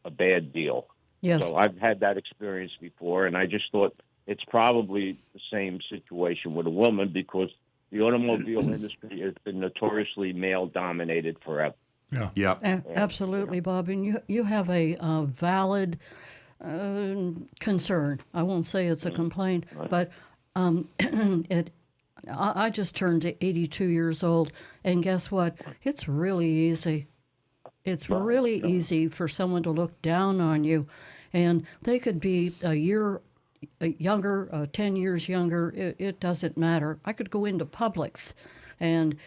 bad deal. Yes. So I've had that experience before, and I just thought it's probably the same situation with a woman because the automobile industry has been notoriously male-dominated forever. Yeah. yeah, Absolutely, Bob. And you have a valid concern. I won't say it's a complaint, but I just turned 82 years old, and guess what? It's really easy. It's really easy for someone to look down on you, and they could be a year younger, 10 years younger. It doesn't matter. I could go into Publix, and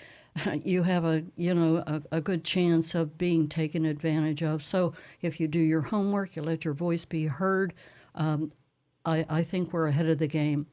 you have a good chance of being taken advantage of. So if you do your homework, you let your voice be heard. I think we're ahead of the game.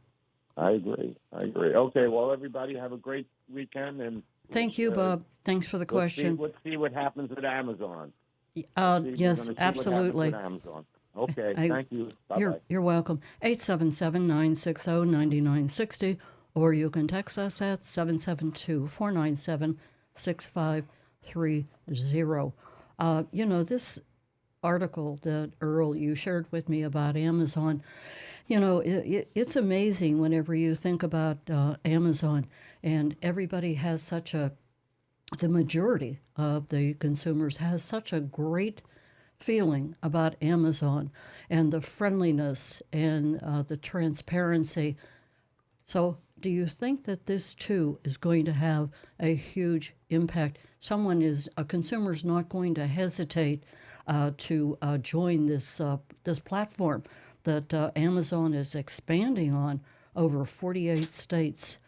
I agree. Okay, well, everybody have a great weekend. And Thank you, Bob. Thanks for the question. Let's see what happens with Amazon. Yes, absolutely. Amazon. Okay, I- thank you. Bye-bye. You're welcome. 877-960-9960, or you can text us at 772-497-6530. This article that, Earl, you shared with me about Amazon, it's amazing whenever you think about Amazon, and everybody has the majority of the consumers has such a great feeling about Amazon and the friendliness and the transparency. So do you think that this too is going to have a huge impact? A consumer's not going to hesitate to join this platform that Amazon is expanding on over 48 states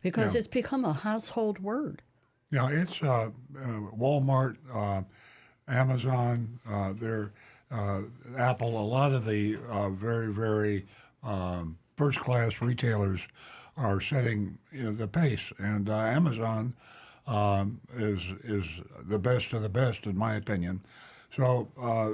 because it's become a household word. Yeah, it's Walmart, Amazon, Apple. A lot of the very, very first-class retailers are setting the pace, and Amazon is the best of the best, in my opinion. So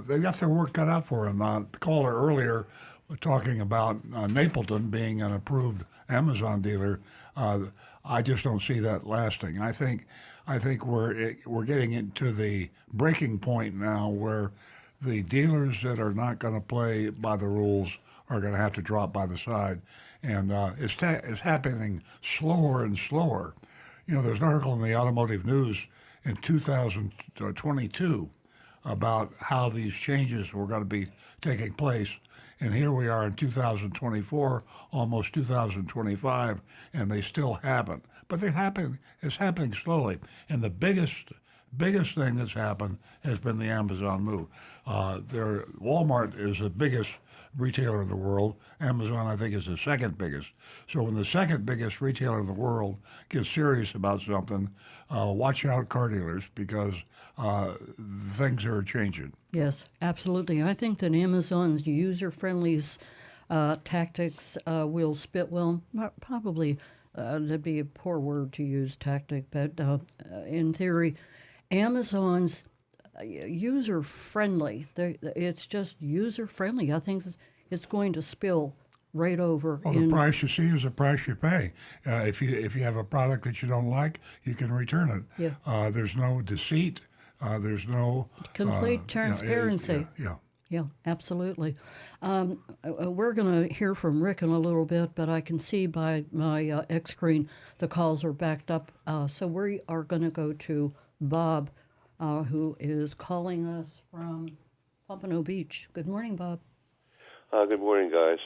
they've got their work cut out for them. The caller earlier was talking about Napleton being an approved Amazon dealer. I just don't see that lasting. I think we're getting into the breaking point now where the dealers that are not going to play by the rules are going to have to drop by the side, and it's happening slower and slower. There's an article in the Automotive News in 2022 about how these changes were going to be taking place. And here we are in 2024, almost 2025, and they still haven't. But it's happening slowly. And the biggest thing that's happened has been the Amazon move. Walmart is the biggest retailer in the world. Amazon, I think, is the second biggest. So when the second biggest retailer in the world gets serious about something, watch out, car dealers, because things are changing. Yes, absolutely. I think that Amazon's user-friendly Tactics will spit, well, probably that'd be a poor word to use, tactic, but in theory, Amazon's user friendly. It's just user friendly. I think it's going to spill right over. Well, the price you see is the price you pay. If you have a product that you don't like, you can return it. Yeah. There's no deceit. There's no Complete transparency. Yeah, absolutely. We're going to hear from Rick in a little bit, but I can see by my X screen the calls are backed up. So we are going to go to Bob, who is calling us from Pompano Beach. Good morning, Bob. Good morning, guys.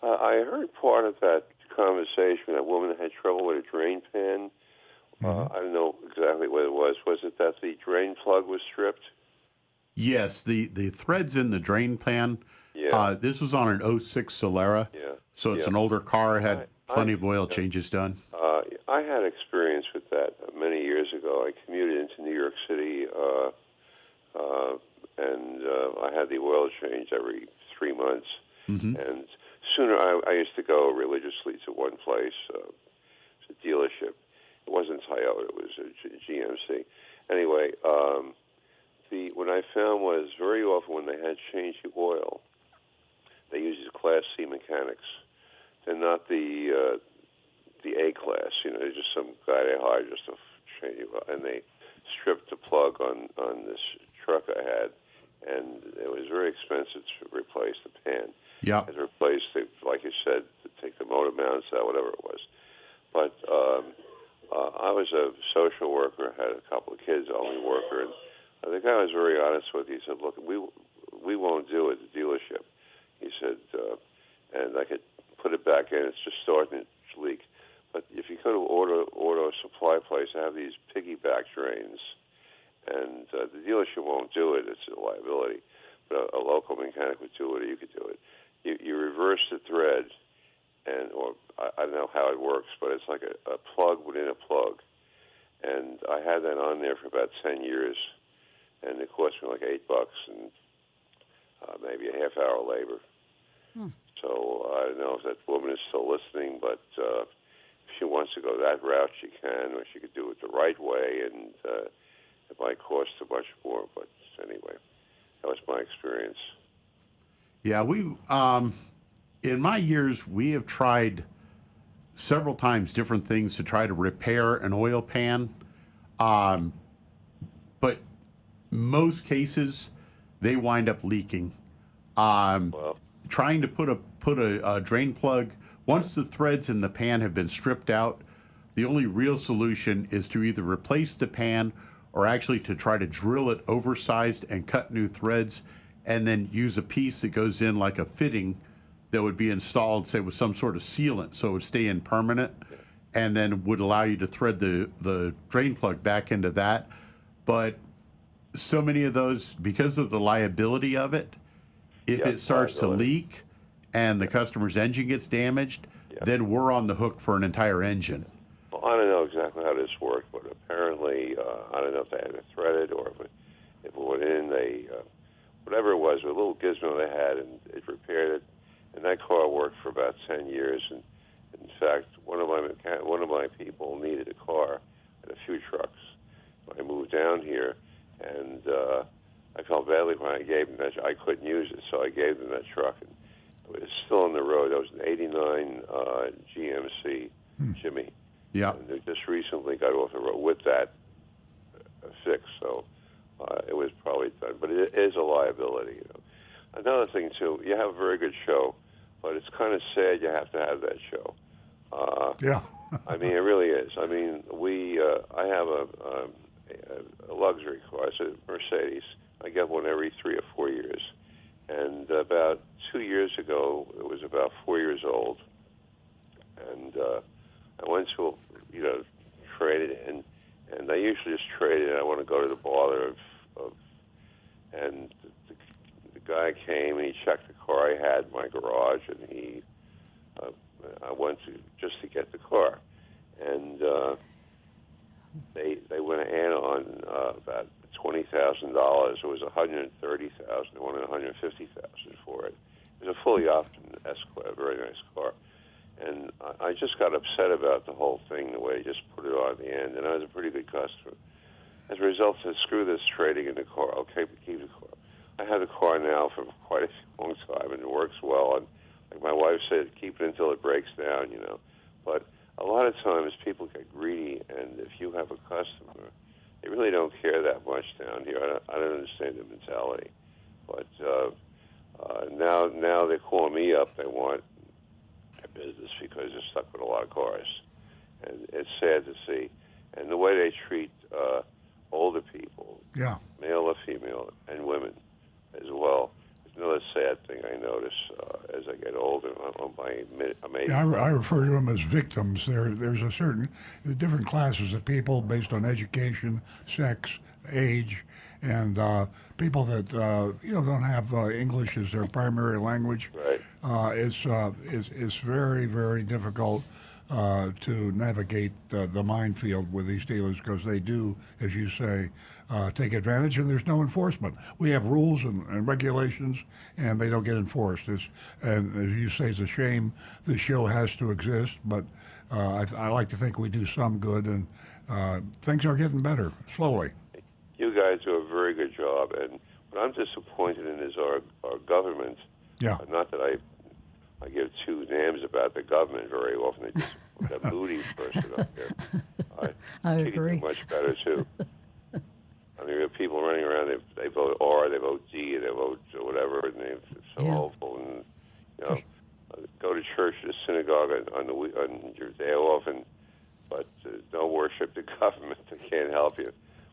I heard part of that conversation. That woman had trouble with a drain pan. I don't know exactly what it was. Was it that the drain plug was stripped? Yes, the threads in the drain pan. Yeah. This was on an '06 Solera. Yeah. So it's an older car, had plenty of oil changes done. I had experience with that many years ago. I commuted into New York City, and I had the oil change every 3 months. And sooner, I used to go religiously to one place, it's a dealership. It wasn't Toyota, it was a GMC. Anyway, what I found was very often when they had changed the oil, they used these Class C mechanics. They're not the A class, they're just some guy they hired just to change it, and they stripped the plug on this truck I had, and it was very expensive to replace the pan. Yeah. And replace the, like you said, to take the motor mounts out, whatever it was. But I was a social worker, had a couple of kids, only worker, and the guy was very honest with me. He said, "Look, we won't do it at the dealership." He said, and I could put it back in. It's just starting to leak. But if you go to auto supply place, they have these piggyback drains, and the dealership won't do it. It's a liability. But a local mechanic would do it, or you could do it. You reverse the thread, or I don't know how it works, but it's like a plug within a plug. And I had that on there for about 10 years, and it cost me like $8 and maybe a half-hour labor. So I don't know if that woman is still listening, but if she wants to go that route, she can, or she could do it the right way, and it might cost too much more. But anyway, that was my experience. Yeah, in my years, we have tried several times different things to try to repair an oil pan. But most cases, they wind up leaking. Trying to put a drain plug, once the threads in the pan have been stripped out, the only real solution is to either replace the pan or actually to try to drill it oversized and cut new threads, and then use a piece that goes in like a fitting that would be installed, say, with some sort of sealant, so it would stay in permanent, and then would allow you to thread the drain plug back into that. But so many of those, because of the liability of it, if it starts to leak and the customer's engine gets damaged, then we're on the hook for an entire engine. Well, I don't know exactly how this worked, but apparently, I don't know if they had it threaded or if it went in, whatever it was, a little gizmo they had, and it repaired it. And that car worked for about 10 years. And in fact, one of my people needed a car and a few trucks. So I moved down here, and I felt badly when I gave him that. I couldn't use it, so I gave him that truck, and it was still on the road. That was an '89 GMC Jimmy. Yeah. And they just recently got off the road with that fix, so it was probably done. But it is a liability. Another thing too, you have a very good show, but it's kind of sad you have to have that show. Yeah. I mean, it really is. I mean, I have a luxury car. It's a Mercedes. I get one every 3 or 4 years. And about 2 years ago, it was about 4 years old. And I went to, trade it, and I usually just trade it. I want to go to the bother of and the guy came and he checked the car I had in my garage, and I went to get the car, and they went in on about $20,000. It was $130,000. They wanted $150,000 for it, It's a fully optioned Escort, a very nice car. And I just got upset about the whole thing, the way they just put it on at the end. And I was a pretty good customer. As a result, I said, screw this trading in the car. Okay, keep the car. I have the car now for quite a long time, and it works well. And like my wife said, keep it until it breaks down, you know. But a lot of times people get greedy, and if you have a customer, they really don't care that much down here. I don't understand the mentality. But now they're calling me up. They want their business because they're stuck with a lot of cars. And it's sad to see. And the way they treat older people, Yeah. male or female, and women as well. It's another sad thing I notice as I get older. I'm 80. Yeah, I refer to them as victims. There's a certain different classes of people based on education, sex, age, and people that don't have English as their primary language. Right. It's very, very difficult to navigate the minefield with these dealers because they do, as you say, take advantage, and there's no enforcement. We have rules and regulations, and they don't get enforced. And as you say, it's a shame the show has to exist, but I like to think we do some good, and things are getting better, slowly. You guys do a very good job, and what I'm disappointed in is our government. Yeah. Not that I give two names about the government very often. They just put that moody person up there. I treat agree. them much better, too. I mean, we have people running around, they vote R, they vote D, they vote whatever, and they're so Yeah. hopeful. And, go to church or the synagogue on your day off, but don't worship the government. They can't help you.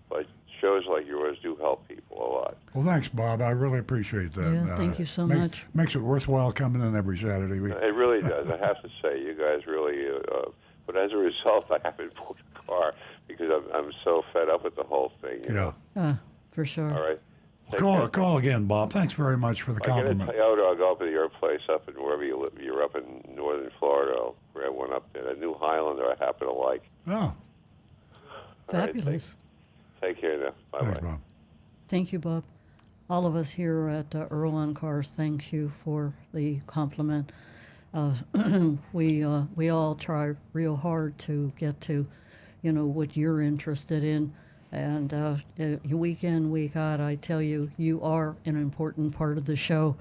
But shows like yours do help people a lot. Well, thanks, Bob. I really appreciate that. Yeah, thank you so much. Makes it worthwhile coming in every Saturday. It really does. I have to say, you guys really. But as a result, I haven't bought a car because I'm so fed up with the whole thing. You know? For sure. All right. Call again, Bob. Thanks very much for the If I get a compliment. Toyota, I'll go up to your place up in wherever you live. You're up in northern Florida. I'll grab one up there. A new Highlander I happen to like. Oh, All right, Fabulous. take care now. Bye thanks, bye. Bob. Thank you, Bob. All of us here at Earl on Cars, thanks you for the compliment. We all try real hard to get to, what you're interested in, and week in, week out, I tell you, you are an important part of the show.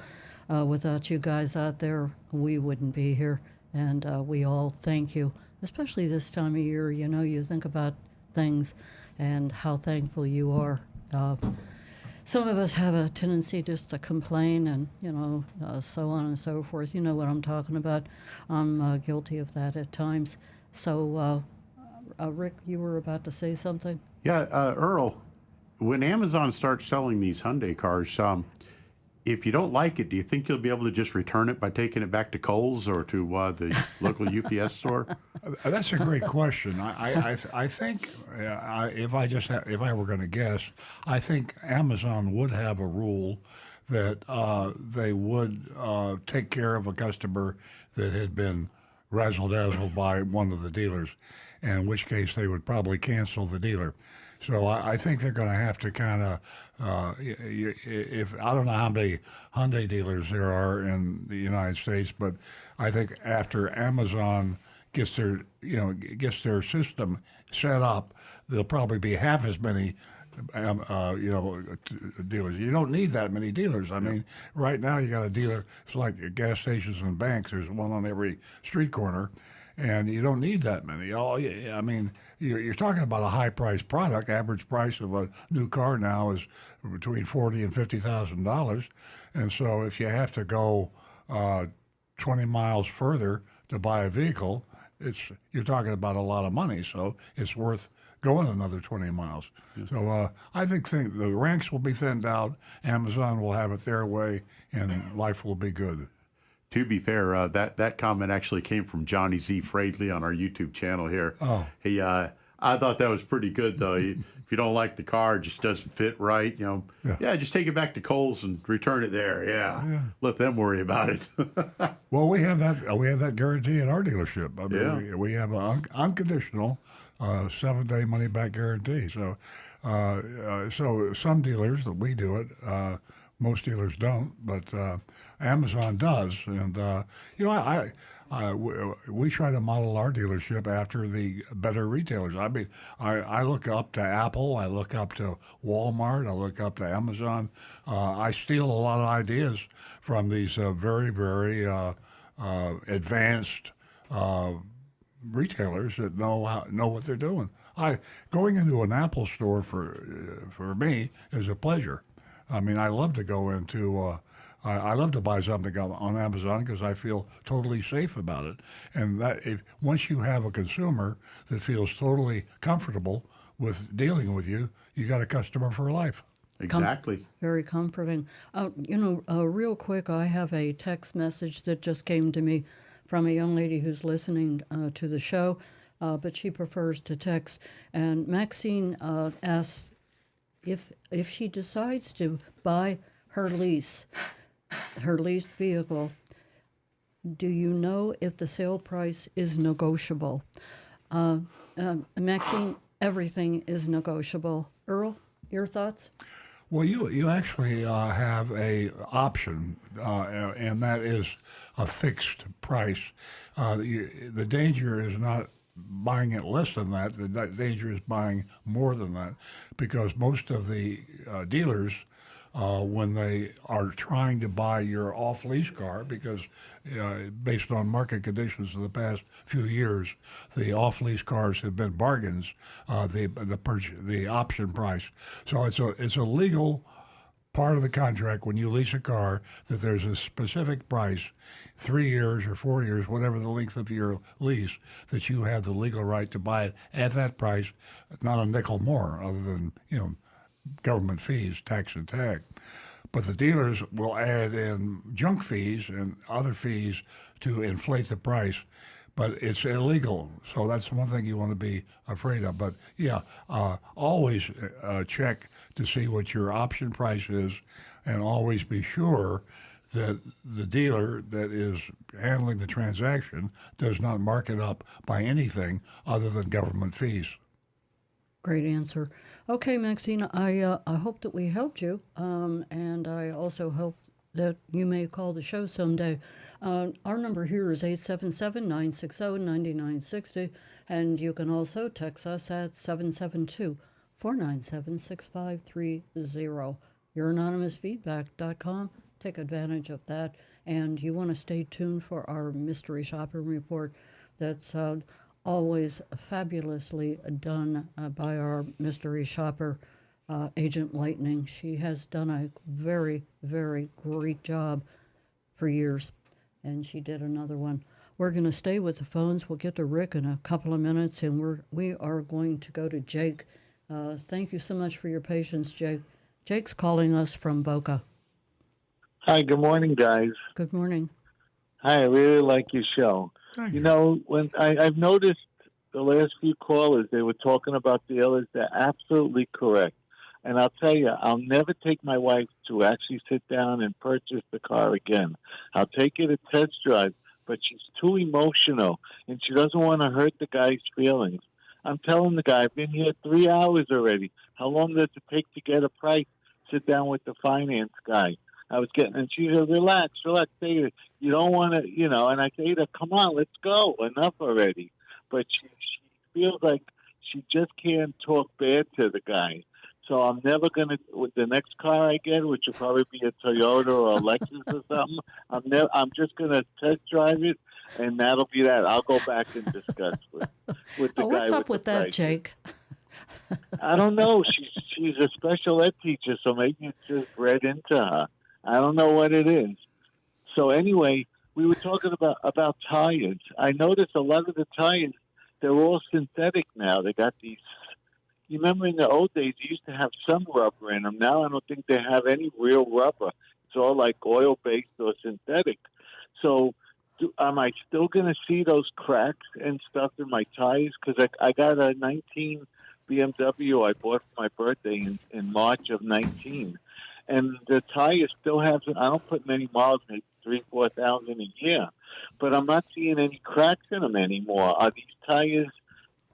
Without you guys out there, we wouldn't be here, and we all thank you, especially this time of year. You think about things and how thankful you are. Some of us have a tendency just to complain and, so on and so forth. You know what I'm talking about. I'm guilty of that at times. So, Rick, you were about to say something? Yeah, Earl, when Amazon starts selling these Hyundai cars, if you don't like it, do you think you'll be able to just return it by taking it back to Kohl's or to the local UPS store? That's a great question. I think if I were going to guess, I think Amazon would have a rule that they would take care of a customer that had been razzle-dazzled by one of the dealers, in which case they would probably cancel the dealer. So I think they're going to have to kind of, if I don't know how many Hyundai dealers there are in the United States, but I think after Amazon gets their system set up, there'll probably be half as many dealers. You don't need that many dealers. I mean, right now you got a dealer. It's like gas stations and banks. There's one on every street corner, and you don't need that many. I mean, you're talking about a high-priced product. Average price of a new car now is between $40,000 and $50,000, and so if you have to go 20 miles further to buy a vehicle, you're talking about a lot of money. So it's worth going another 20 miles. Yes. So I think the ranks will be thinned out. Amazon will have it their way, and life will be good. To be fair, that comment actually came from Johnny Z. Fradley on our YouTube channel here. Oh. I thought that was pretty good, though. If you don't like the car, it just doesn't fit right, just take it back to Kohl's and return it there. Yeah. Let them worry about it. Well, we have that guarantee at our dealership. I mean, we have an unconditional 7-day money-back guarantee. So some dealers that we do it, Most dealers don't, but Amazon does. And we try to model our dealership after the better retailers. I mean, I look up to Apple, I look up to Walmart, I look up to Amazon. I steal a lot of ideas from these very, very advanced retailers that know what they're doing. Going into an Apple store for me is a pleasure. I mean, I love to go into. I love to buy something on Amazon because I feel totally safe about it. And once you have a consumer that feels totally comfortable with dealing with you, you got a customer for life. Exactly. Very comforting. Real quick, I have a text message that just came to me from a young lady who's listening to the show, but she prefers to text. And Maxine asks if she decides to buy her leased vehicle, do you know if the sale price is negotiable? Maxine, everything is negotiable. Earl, your thoughts? Well, you actually have a option, and that is a fixed price. The danger is not buying it less than that. The danger is buying more than that, because most of the dealers, when they are trying to buy your off-lease car, because based on market conditions of the past few years, the off-lease cars have been bargains, the option price. So it's a legal part of the contract when you lease a car that there's a specific price, 3 years or 4 years, whatever the length of your lease, that you have the legal right to buy it at that price, not a nickel more, other than government fees, tax and tag. But the dealers will add in junk fees and other fees to inflate the price. But it's illegal, so that's one thing you want to be afraid of. But yeah, always check to see what your option price is, and always be sure that the dealer that is handling the transaction does not mark it up by anything other than government fees. Great answer. Okay, Maxine, I hope that we helped you, and I also hope that you may call the show someday. Our number here is 877-960-9960, and you can also text us at 772-497-6530. YourAnonymousFeedback.com. Take advantage of that, and you want to stay tuned for our Mystery Shopping Report. That's always fabulously done by our mystery shopper, Agent Lightning. She has done a very, very great job for years, and she did another one. We're going to stay with the phones. We'll get to Rick in a couple of minutes, and we are going to go to Jake. Thank you so much for your patience, Jake. Jake's calling us from Boca. Hi, good morning, guys. Good morning. Hi, I really like your show. Thank you. Know, when I've noticed the last few callers, they were talking about dealers. They're absolutely correct. And I'll tell you, I'll never take my wife to actually sit down and purchase the car again. I'll take her to test drive, but she's too emotional, and she doesn't want to hurt the guy's feelings. I'm telling the guy, I've been here 3 hours already. How long does it take to get a price? Sit down with the finance guy. And she said, relax, Data. You don't want to, and I say to her, come on, let's go. Enough already. But she feels like she just can't talk bad to the guy. So I'm never going to, with the next car I get, which will probably be a Toyota or a Lexus or something, I'm just going to test drive it, and that'll be that. I'll go back and discuss with the guy. What's up with that, Jake? I don't know. She's a special ed teacher, so maybe it's just bred into her. I don't know what it is. So anyway, we were talking about tires. I noticed a lot of the tires, they're all synthetic now. They got these. You remember in the old days, you used to have some rubber in them. Now I don't think they have any real rubber. It's all like oil-based or synthetic. So am I still going to see those cracks and stuff in my tires? Because I got a 19 BMW I bought for my birthday in March of 19. And the tires still have, I don't put many miles, maybe 3,000-4,000 a year. But I'm not seeing any cracks in them anymore. Are these tires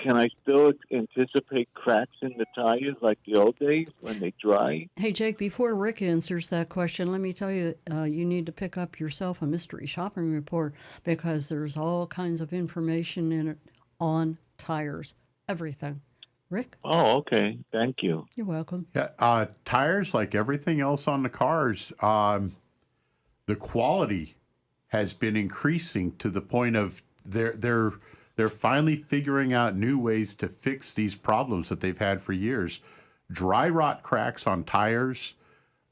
can I still anticipate cracks in the tires like the old days when they dry? Hey, Jake, before Rick answers that question, let me tell you, you need to pick up yourself a mystery shopping report because there's all kinds of information in it on tires, everything. Rick? Oh, okay. Thank you. You're welcome. Yeah, tires, like everything else on the cars, the quality has been increasing to the point of they're finally figuring out new ways to fix these problems that they've had for years. Dry rot cracks on tires.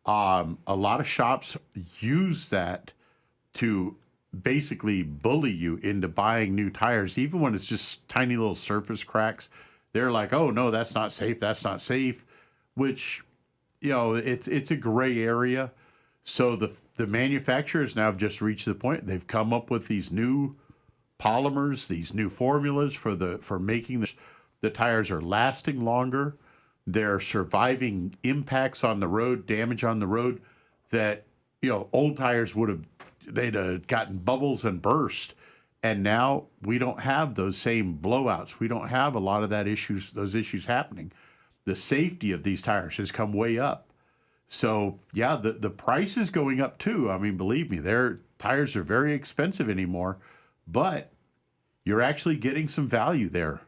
A lot of shops use that to basically bully you into buying new tires, even when it's just tiny little surface cracks. They're like, "Oh no, that's not safe. That's not safe," which, it's a gray area. So the manufacturers now have just reached the point. They've come up with these new polymers, these new formulas for making the tires are lasting longer. They're surviving impacts on the road, damage on the road that, old tires they'd have gotten bubbles and burst. And now we don't have those same blowouts. We don't have a lot of those issues happening. The safety of these tires has come way up. So yeah, the price is going up too. I mean, believe me, their tires are very expensive anymore, but you're actually getting some value there.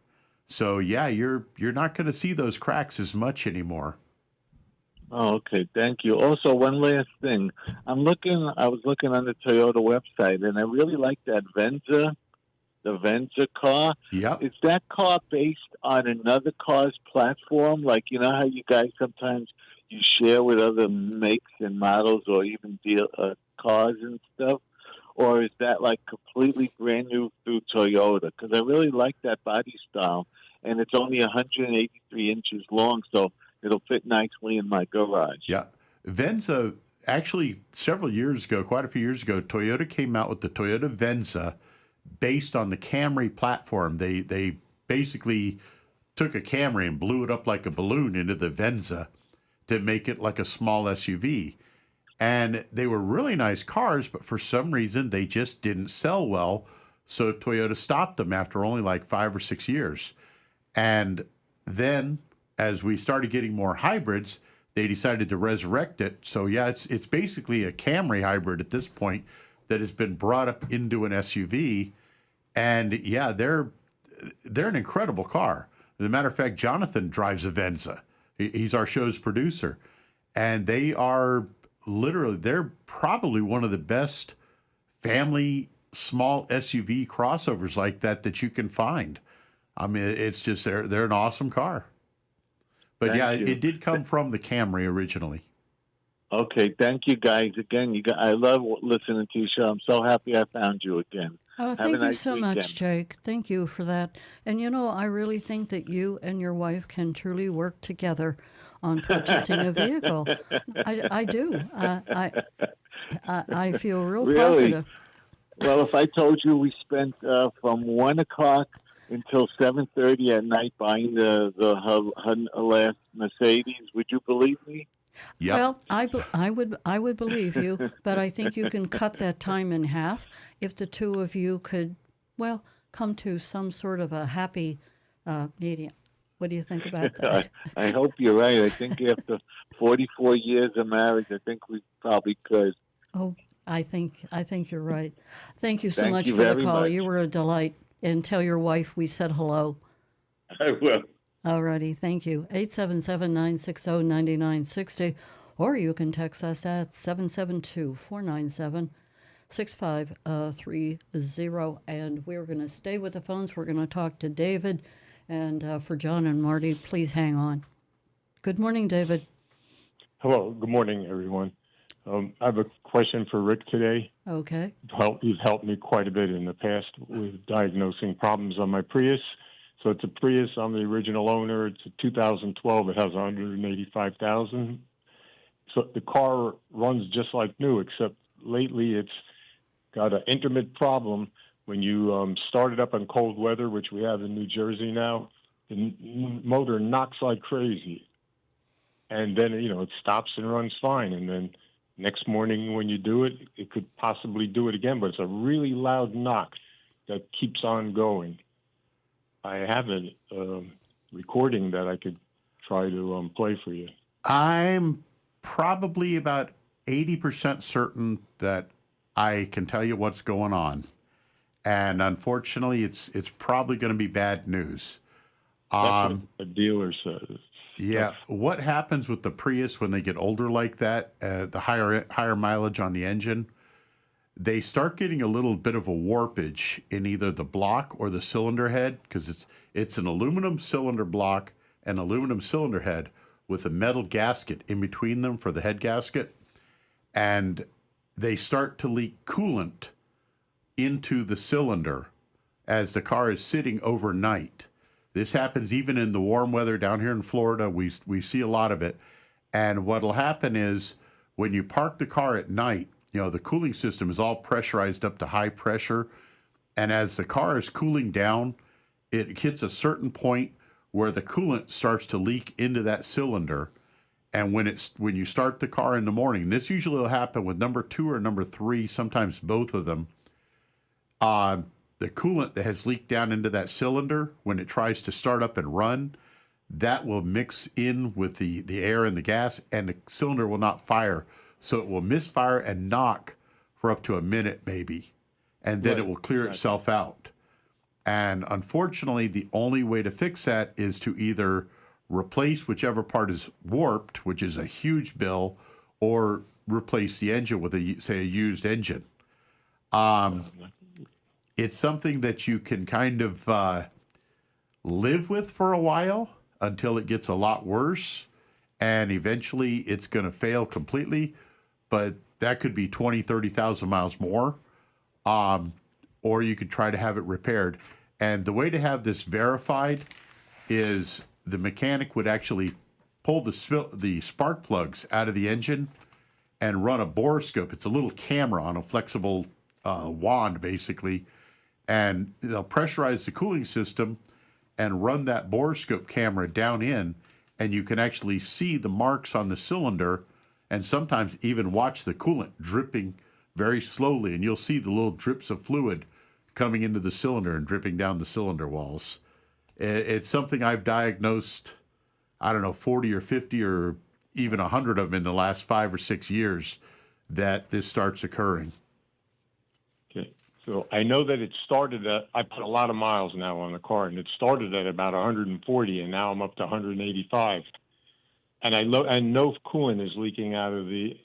So yeah, you're not going to see those cracks as much anymore. Oh, okay. Thank you. Also, one last thing. I was looking on the Toyota website, and I really like that Venza, the Venza car. Yep. Is that car based on another car's platform? Like, you know how you guys sometimes you share with other makes and models or even cars and stuff? Or is that like completely brand new through Toyota? Because I really like that body style, and it's only 183 inches long, so it'll fit nicely in my garage. Yeah. Venza, actually, quite a few years ago, Toyota came out with the Toyota Venza based on the Camry platform. They basically took a Camry and blew it up like a balloon into the Venza to make it like a small SUV. And they were really nice cars, but for some reason, they just didn't sell well. So Toyota stopped them after only like 5 or 6 years. And then as we started getting more hybrids, they decided to resurrect it. So yeah, it's basically a Camry hybrid at this point that has been brought up into an SUV. And yeah, they're an incredible car. As a matter of fact, Jonathan drives a Venza. He's our show's producer. And they're probably one of the best family small SUV crossovers like that you can find. I mean, it's just, they're an awesome car. But Thank you. It did come from the Camry originally. Okay, thank you guys again. I love listening to your show. I'm so happy I found you again. Oh, thank you so much, Jake. Thank you for that. And I really think that you and your wife can truly work together on purchasing a vehicle. I do. I feel real positive. Well, if I told you we spent from 1 o'clock until 7:30 at night buying the last Mercedes, would you believe me? Yep. Well, I would believe you, but I think you can cut that time in half if the two of you could, come to some sort of a happy medium. What do you think about that? I hope you're right. I think after 44 years of marriage, I think we probably could. Oh, I think you're right. Thank you so Thank much you for the very call. much. You were a delight. And tell your wife we said hello. I will. All righty. Thank you. 877-960-9960. Or you can text us at 772-497-6530. And we're going to stay with the phones. We're going to talk to David. And for John and Marty, please hang on. Good morning, David. Hello. Good morning, everyone. I have a question for Rick today. Okay. He's helped me quite a bit in the past with diagnosing problems on my Prius. So it's a Prius. I'm the original owner. It's a 2012. It has 185,000. So the car runs just like new, except lately it's got an intermittent problem. When you start it up in cold weather, which we have in New Jersey now, the motor knocks like crazy. And then, it stops and runs fine. And then next morning when you do it, it could possibly do it again, but it's a really loud knock that keeps on going. I have a recording that I could try to play for you. I'm probably about 80% certain that I can tell you what's going on. And unfortunately, it's probably going to be bad news. That's what a dealer says. Yeah, what happens with the Prius when they get older like that, the higher mileage on the engine, they start getting a little bit of a warpage in either the block or the cylinder head, because it's an aluminum cylinder block and aluminum cylinder head with a metal gasket in between them for the head gasket, and they start to leak coolant into the cylinder as the car is sitting overnight. This happens even in the warm weather down here in Florida. We see a lot of it. And what'll happen is when you park the car at night, the cooling system is all pressurized up to high pressure. And as the car is cooling down, it hits a certain point where the coolant starts to leak into that cylinder. And when you start the car in the morning, this usually will happen with number 2 or number 3, sometimes both of them. The coolant that has leaked down into that cylinder, when it tries to start up and run, that will mix in with the air and the gas, and the cylinder will not fire. So it will misfire and knock for up to a minute maybe, and then it will clear itself out. And unfortunately, the only way to fix that is to either replace whichever part is warped, which is a huge bill, or replace the engine with a used engine. It's something that you can kind of live with for a while until it gets a lot worse, and eventually it's going to fail completely, but that could be 20, 30,000 miles more, or you could try to have it repaired. And the way to have this verified is the mechanic would actually pull the spark plugs out of the engine and run a borescope. It's a little camera on a flexible wand, basically, and they'll pressurize the cooling system and run that borescope camera down in, and you can actually see the marks on the cylinder and sometimes even watch the coolant dripping very slowly, and you'll see the little drips of fluid coming into the cylinder and dripping down the cylinder walls. It's something I've diagnosed, 40 or 50 or even 100 of them in the last 5 or 6 years that this starts occurring. Okay. So I know that it started at, I put a lot of miles now on the car, and it started at about 140, and now I'm up to 185. And I know coolant is leaking out of in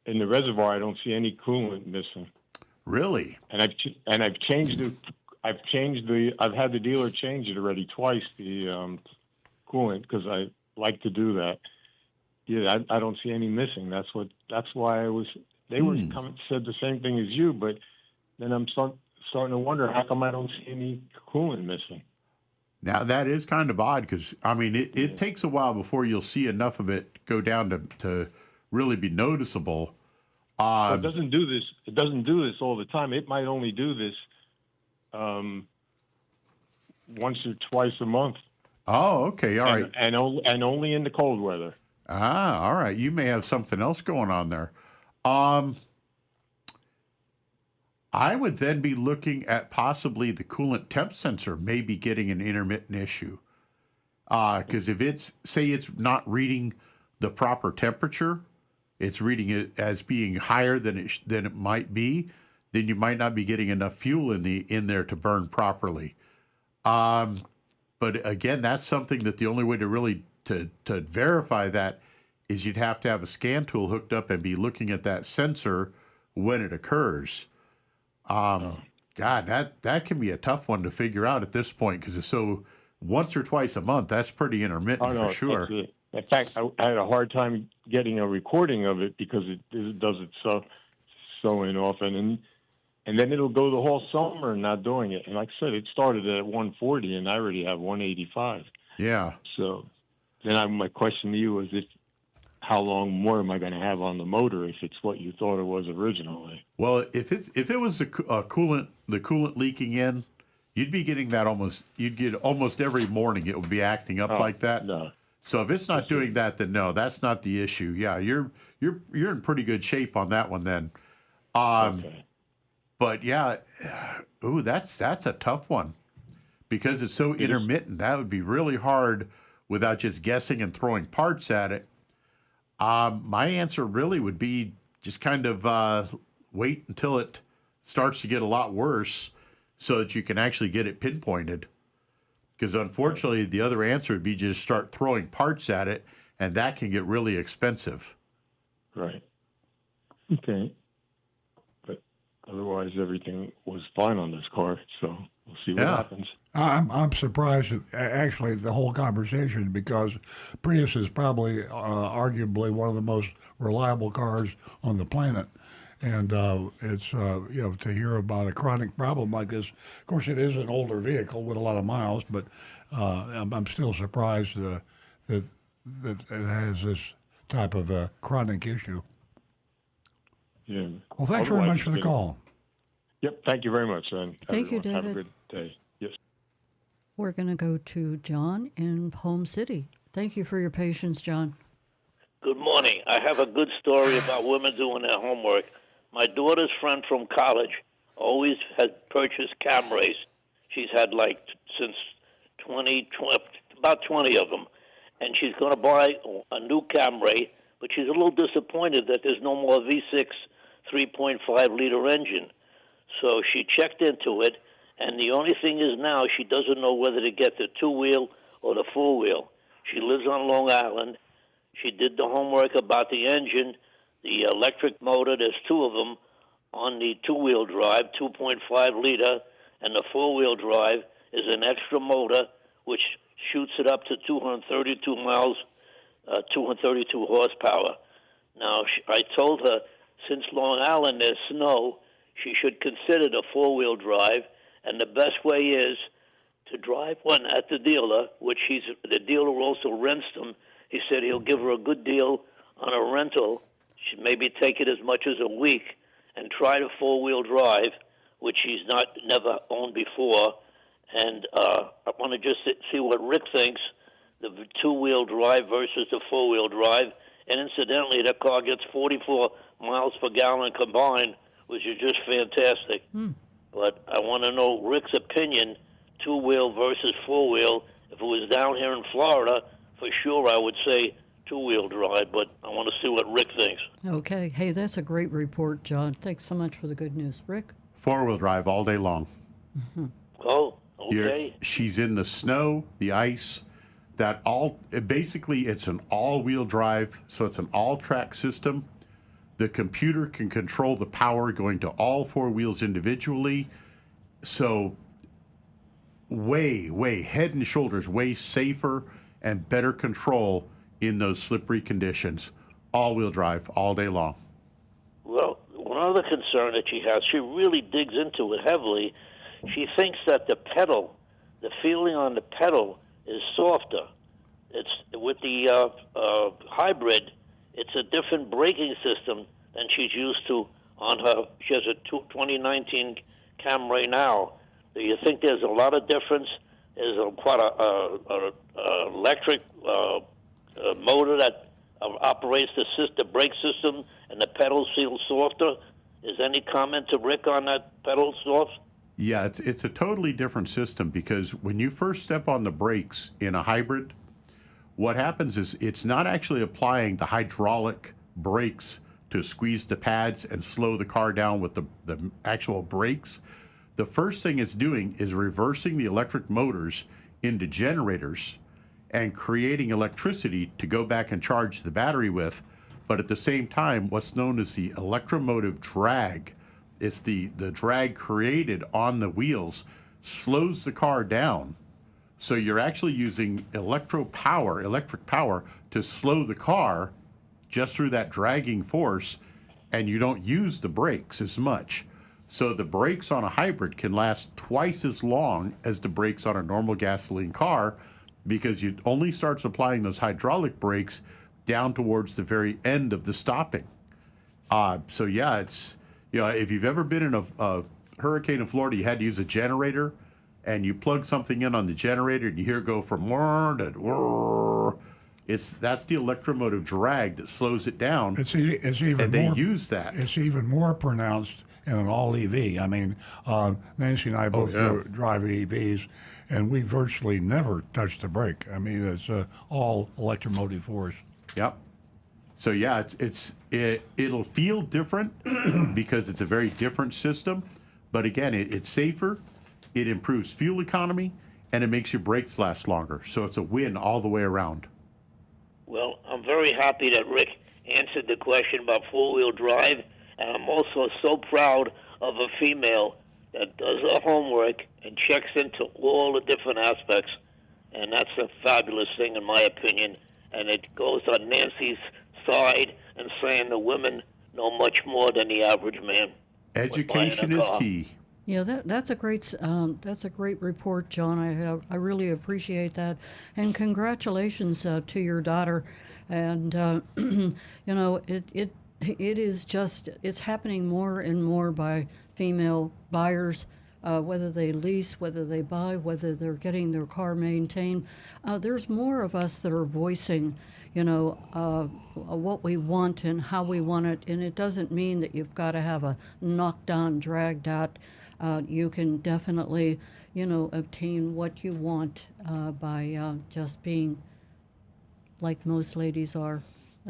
the reservoir. I don't see any coolant missing. Really? And I've changed it. I've had the dealer change it already twice, the coolant, because I like to do that. Yeah, I don't see any missing. That's why they were said the same thing as you, but then I'm starting to wonder, how come I don't see any coolant missing? Now, that is kind of odd because, it takes a while before you'll see enough of it go down to really be noticeable. It doesn't do this. It doesn't do this all the time. It might only do this once or twice a month. Oh, okay. All right. And only in the cold weather. Ah, all right. You may have something else going on there. I would then be looking at possibly the coolant temp sensor maybe getting an intermittent issue. Because if it's not reading the proper temperature, it's reading it as being higher than it might be, then you might not be getting enough fuel in there to burn properly. But again, that's something that the only way to really to verify that is you'd have to have a scan tool hooked up and be looking at that sensor when it occurs. God, that can be a tough one to figure out at this point because it's so once or twice a month. That's pretty intermittent for sure. In fact, I had a hard time getting a recording of it because it does it so often, and then it'll go the whole summer and not doing it. And like I said, it started at 140, and I already have 185. Yeah. So then my question to you is how long more am I going to have on the motor if it's what you thought it was originally? Well, if it was the coolant leaking in, you'd be getting that you'd get almost every morning. It would be acting up like that. No. So if it's not doing that, then no, that's not the issue. Yeah, you're in pretty good shape on that one then. Okay. But yeah, that's a tough one because it's so intermittent. That would be really hard without just guessing and throwing parts at it. My answer really would be just kind of wait until it starts to get a lot worse so that you can actually get it pinpointed. Because unfortunately, the other answer would be just start throwing parts at it, and that can get really expensive. Right. Okay. But otherwise, everything was fine on this car, so we'll see what happens. I'm surprised at actually the whole conversation, because Prius is probably arguably one of the most reliable cars on the planet. And it's to hear about a chronic problem like this. Of course, it is an older vehicle with a lot of miles, but I'm still surprised that it has this type of chronic issue. Yeah. Well, thanks very much for the call. Yep. Thank you very much, and Thank you, everyone. Have a David. good day. Yes. We're going to go to John in Home City. Thank you for your patience, John. Good morning. I have a good story about women doing their homework. My daughter's friend from college always had purchased Camrys. She's had since 2012, about 20 of them. And she's going to buy a new Camry, but she's a little disappointed that there's no more V6 3.5-liter engine. So she checked into it, and the only thing is now she doesn't know whether to get the two-wheel or the four-wheel. She lives on Long Island. She did the homework about the engine, the electric motor. There's two of them on the two-wheel drive, 2.5-liter, and the four-wheel drive is an extra motor which shoots it up to 232 miles, 232 horsepower. Now, I told her, since Long Island there's snow, she should consider the four-wheel drive, and the best way is to drive one at the dealer, which the dealer also rents them. He said he'll give her a good deal on a rental. She'd maybe take it as much as a week and try the four-wheel drive, which she's never owned before. And I want to just see what Rick thinks, the two-wheel drive versus the four-wheel drive. And incidentally, that car gets 44 miles per gallon combined, which is just fantastic. But I want to know Rick's opinion, two-wheel versus four-wheel. If it was down here in Florida, for sure I would say two-wheel drive, but I want to see what Rick thinks. Okay. Hey, that's a great report, John. Thanks so much for the good news. Rick? Four-wheel drive all day long. Oh, okay. She's in the snow, the ice, basically it's an all-wheel drive, so it's an all-track system. The computer can control the power going to all four wheels individually. So way, head and shoulders, way safer and better control in those slippery conditions. All-wheel drive all day long. Well, one other concern that she has, she really digs into it heavily. She thinks that the feeling on the pedal is softer. It's with the hybrid, it's a different braking system than she's used to on her. She has a 2019 Camry now. Do you think there's a lot of difference? Is quite a electric motor that operates the brake system, and the pedals feel softer? Is any comment to Rick on that pedal soft? Yeah, it's a totally different system, because when you first step on the brakes in a hybrid, what happens is it's not actually applying the hydraulic brakes to squeeze the pads and slow the car down with the actual brakes. The first thing it's doing is reversing the electric motors into generators and creating electricity to go back and charge the battery with. But at the same time, what's known as the electromotive drag, it's the drag created on the wheels, slows the car down. So you're actually using electric power to slow the car just through that dragging force, and you don't use the brakes as much. So the brakes on a hybrid can last twice as long as the brakes on a normal gasoline car, because you only start applying those hydraulic brakes down towards the very end of the stopping. So yeah, it's, if you've ever been in a hurricane in Florida, you had to use a generator, and you plug something in on the generator and you hear it go from whir to whir. That's the electromotive drag that slows it down. It's even and they use that. It's even more pronounced and an all EV. I mean, Nancy and I both drive EVs, and we virtually never touch the brake. I mean, it's all electromotive force. Yep. So yeah, it'll feel different because it's a very different system, but again, it's safer, it improves fuel economy, and it makes your brakes last longer. So it's a win all the way around. Well, I'm very happy that Rick answered the question about four-wheel drive, and I'm also so proud of a female that does her homework and checks into all the different aspects, and that's a fabulous thing in my opinion, and it goes on Nancy's side and saying the women know much more than the average man. Education is key. Yeah, that's a great report, John. I really appreciate that, and congratulations to your daughter. And you know, it is just, it's happening more and more by female buyers, whether they lease, whether they buy, whether they're getting their car maintained. There's more of us that are voicing, what we want and how we want it, and it doesn't mean that you've got to have a knocked down, dragged out. You can definitely, obtain what you want by just being, like most ladies are,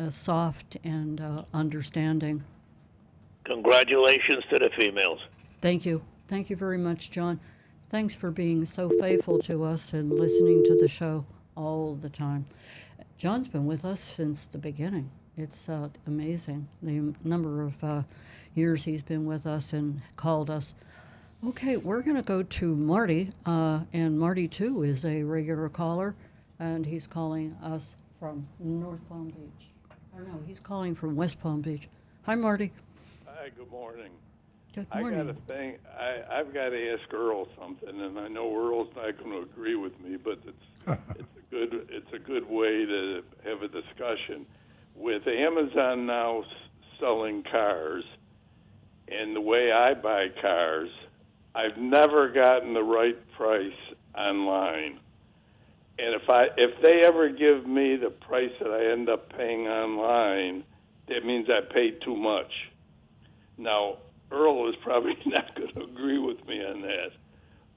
soft and understanding. Congratulations to the females. Thank you. Thank you very much, John. Thanks for being so faithful to us and listening to the show all the time. John's been with us since the beginning. It's amazing, the number of years he's been with us and called us. Okay, we're going to go to Marty, and Marty, too, is a regular caller, and he's calling us from North Palm Beach. Or no, he's calling from West Palm Beach. Hi, Marty. Hi, good morning. Good morning. I got a thing. I've got to ask Earl something, and I know Earl's not going to agree with me, but it's a good way to have a discussion. With Amazon now selling cars, and the way I buy cars, I've never gotten the right price online. And if they ever give me the price that I end up paying online, that means I paid too much. Now, Earl is probably not going to agree with me on that,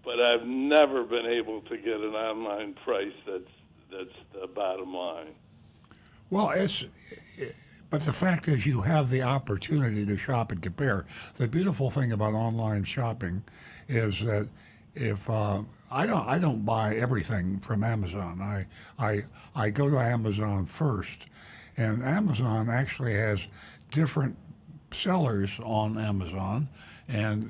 but I've never been able to get an online price that's the bottom line. Well, but the fact is you have the opportunity to shop and compare. The beautiful thing about online shopping is that if I don't buy everything from Amazon. I go to Amazon first, and Amazon actually has different sellers on Amazon, and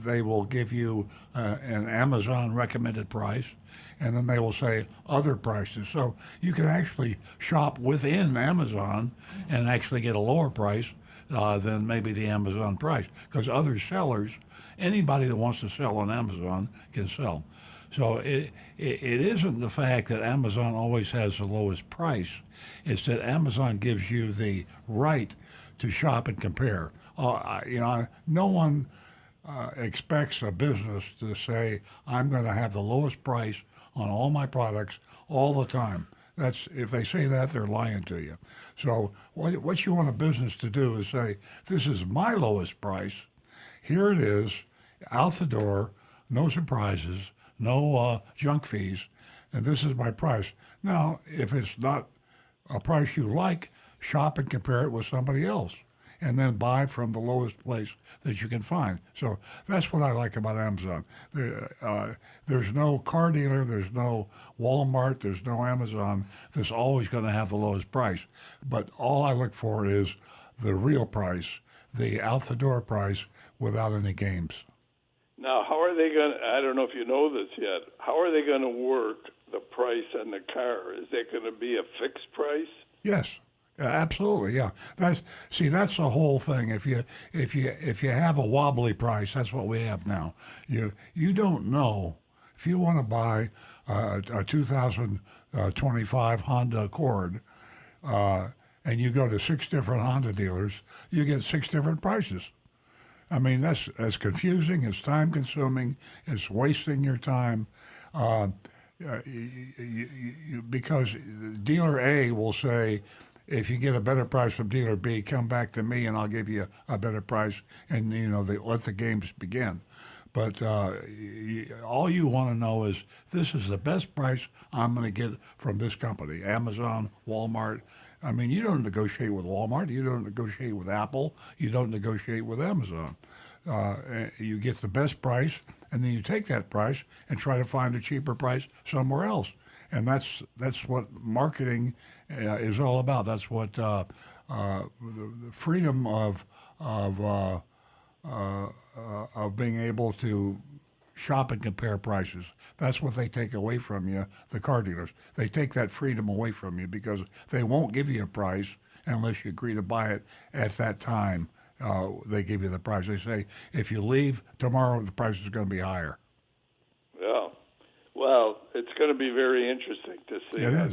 they will give you an Amazon recommended price, and then they will say other prices. So you can actually shop within Amazon and actually get a lower price than maybe the Amazon price, because other sellers, anybody that wants to sell on Amazon can sell. So it isn't the fact that Amazon always has the lowest price. It's that Amazon gives you the right to shop and compare. No one expects a business to say, I'm going to have the lowest price on all my products all the time. If they say that, they're lying to you. So what you want a business to do is say, this is my lowest price. Here it is, out the door, no surprises, no junk fees, and this is my price. Now, if it's not a price you like, shop and compare it with somebody else, and then buy from the lowest place that you can find. So that's what I like about Amazon. There's no car dealer, there's no Walmart, there's no Amazon that's always going to have the lowest price. But all I look for is the real price, the out-the-door price without any games. Now, how are they going to, I don't know if you know this yet, how are they going to work the price on the car? Is it going to be a fixed price? Yes. Absolutely, yeah. That's the whole thing. If you have a wobbly price, that's what we have now. You don't know if you want to buy a 2025 Honda Accord, and you go to 6 different Honda dealers, you get 6 different prices. I mean, that's confusing. It's time consuming. It's wasting your time. Because dealer A will say, if you get a better price from dealer B, come back to me and I'll give you a better price, and let the games begin. But all you want to know is this is the best price I'm going to get from this company, Amazon, Walmart. I mean, you don't negotiate with Walmart, you don't negotiate with Apple, you don't negotiate with Amazon. You get the best price, and then you take that price and try to find a cheaper price somewhere else. And that's what marketing is all about. That's what the freedom of being able to shop and compare prices. That's what they take away from you, the car dealers. They take that freedom away from you because they won't give you a price unless you agree to buy it at that time. They give you the price. They say, if you leave tomorrow, the price is going to be higher. Yeah. Well, it's going to be very interesting to see how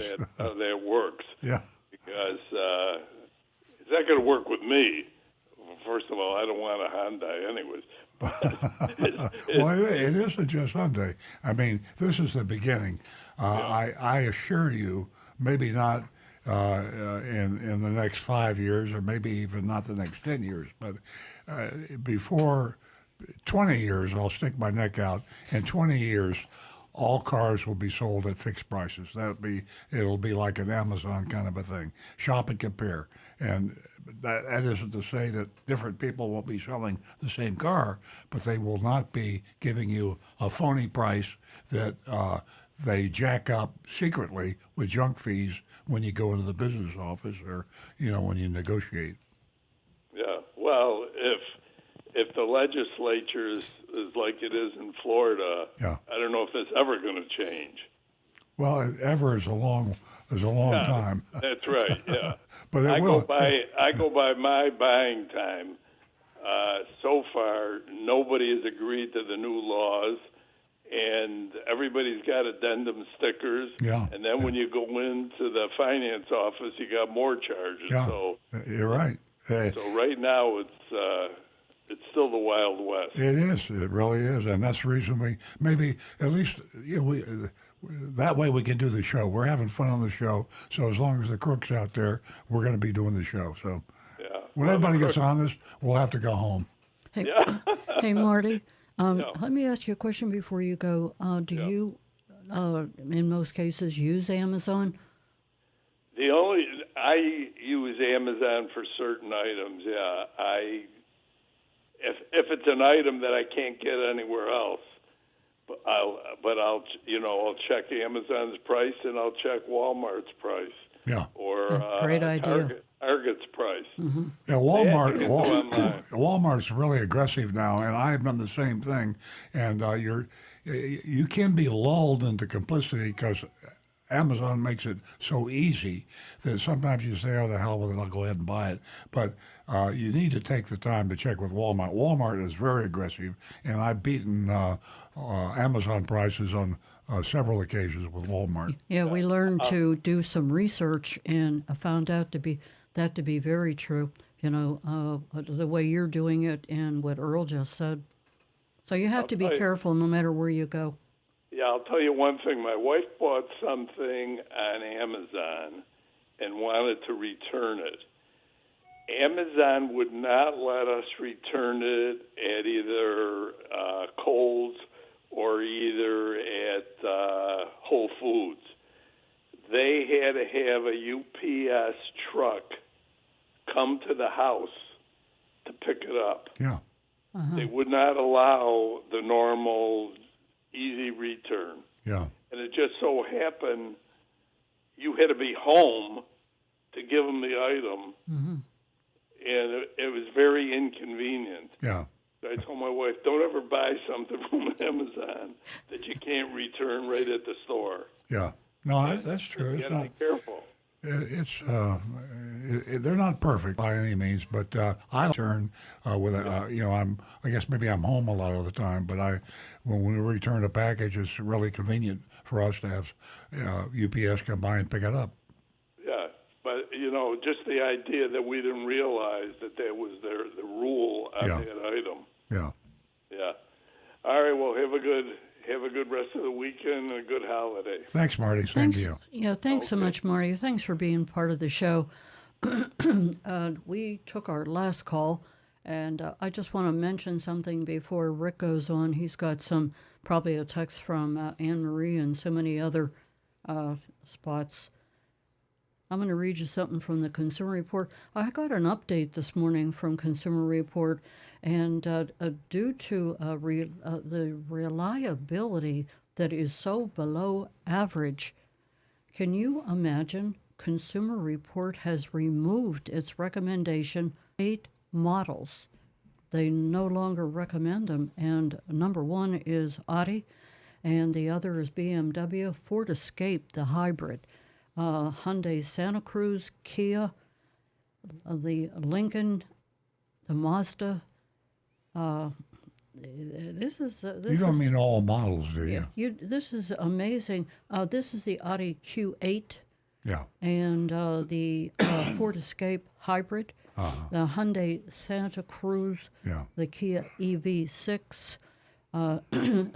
that works. Yeah. Because it's not going to work with me. First of all, I don't want a Hyundai anyways. Well, it isn't just Hyundai. I mean, this is the beginning. I assure you, maybe not in the next 5 years, or maybe even not the next 10 years, but before 20 years, I'll stick my neck out. In 20 years, all cars will be sold at fixed prices. It'll be like an Amazon kind of a thing. Shop and compare. And that isn't to say that different people won't be selling the same car, but they will not be giving you a phony price that they jack up secretly with junk fees when you go into the business office or when you negotiate. Yeah. Well, if the legislature is like it is in Florida, I don't know if that's ever going to change. Well, ever is a long time. That's right. Yeah. But it will. I go by my buying time. So far, nobody has agreed to the new laws, and everybody's got addendum stickers. Yeah. And then when you go into the finance office, you got more charges. Yeah. So you're right. So right now, it's still the Wild West. It is. It really is, and that's the reason we maybe at least that way we can do the show. We're having fun on the show, so as long as the crook's out there, we're going to be doing the show. So when everybody gets on this, we'll have to go home. Hey, hey Marty, let me ask you a question before you go. Do you, in most cases, use Amazon? I use Amazon for certain items. Yeah, if it's an item that I can't get anywhere else, I'll check Amazon's price and I'll check Walmart's price. Yeah. Or great idea. Target's price. Mm-hmm. Yeah, Walmart's really aggressive now, and I've done the same thing. And you can be lulled into complicity because Amazon makes it so easy that sometimes you say, oh, the hell with it, I'll go ahead and buy it. But you need to take the time to check with Walmart. Walmart is very aggressive, and I've beaten Amazon prices on several occasions with Walmart. Yeah, we learned to do some research, and I found out to be very true. The way you're doing it and what Earl just said. So you have to be careful no matter where you go. Yeah, I'll tell you one thing. My wife bought something on Amazon and wanted to return it. Amazon would not let us return it at either Kohl's or either at Whole Foods. They had to have a UPS truck come to the house to pick it up. Yeah. Uh-huh. They would not allow the normal easy return. Yeah. And it just so happened you had to be home to give them the item. Mm-hmm. And it was very inconvenient. Yeah. I told my wife, don't ever buy something from Amazon that you can't return right at the store. Yeah. No, that's true. You gotta be careful. They're not perfect by any means, but I return with I guess maybe I'm home a lot of the time, but when we return a package, it's really convenient for us to have UPS come by and pick it up. Yeah, but just the idea that we didn't realize that was the rule on that item. Yeah. Yeah. All right. Well, have a good rest of the weekend and a good holiday. Thanks, Marty. Same to you. Yeah, thanks so much, Marty. Thanks for being part of the show. We took our last call, and I just want to mention something before Rick goes on. He's got probably a text from Anne Marie and so many other spots. I'm going to read you something from the Consumer Report. I got an update this morning from Consumer Report, and due to the reliability that is so below average, can you imagine Consumer Report has removed its recommendation 8 models. They no longer recommend them, and number 1 is Audi, and the other is BMW, Ford Escape, the hybrid, Hyundai Santa Cruz, Kia, the Lincoln, the Mazda. This You don't mean all models, do you? This is amazing. This is the Audi Q8. Yeah. And the Ford Escape hybrid, the Hyundai Santa Cruz, the Kia EV6.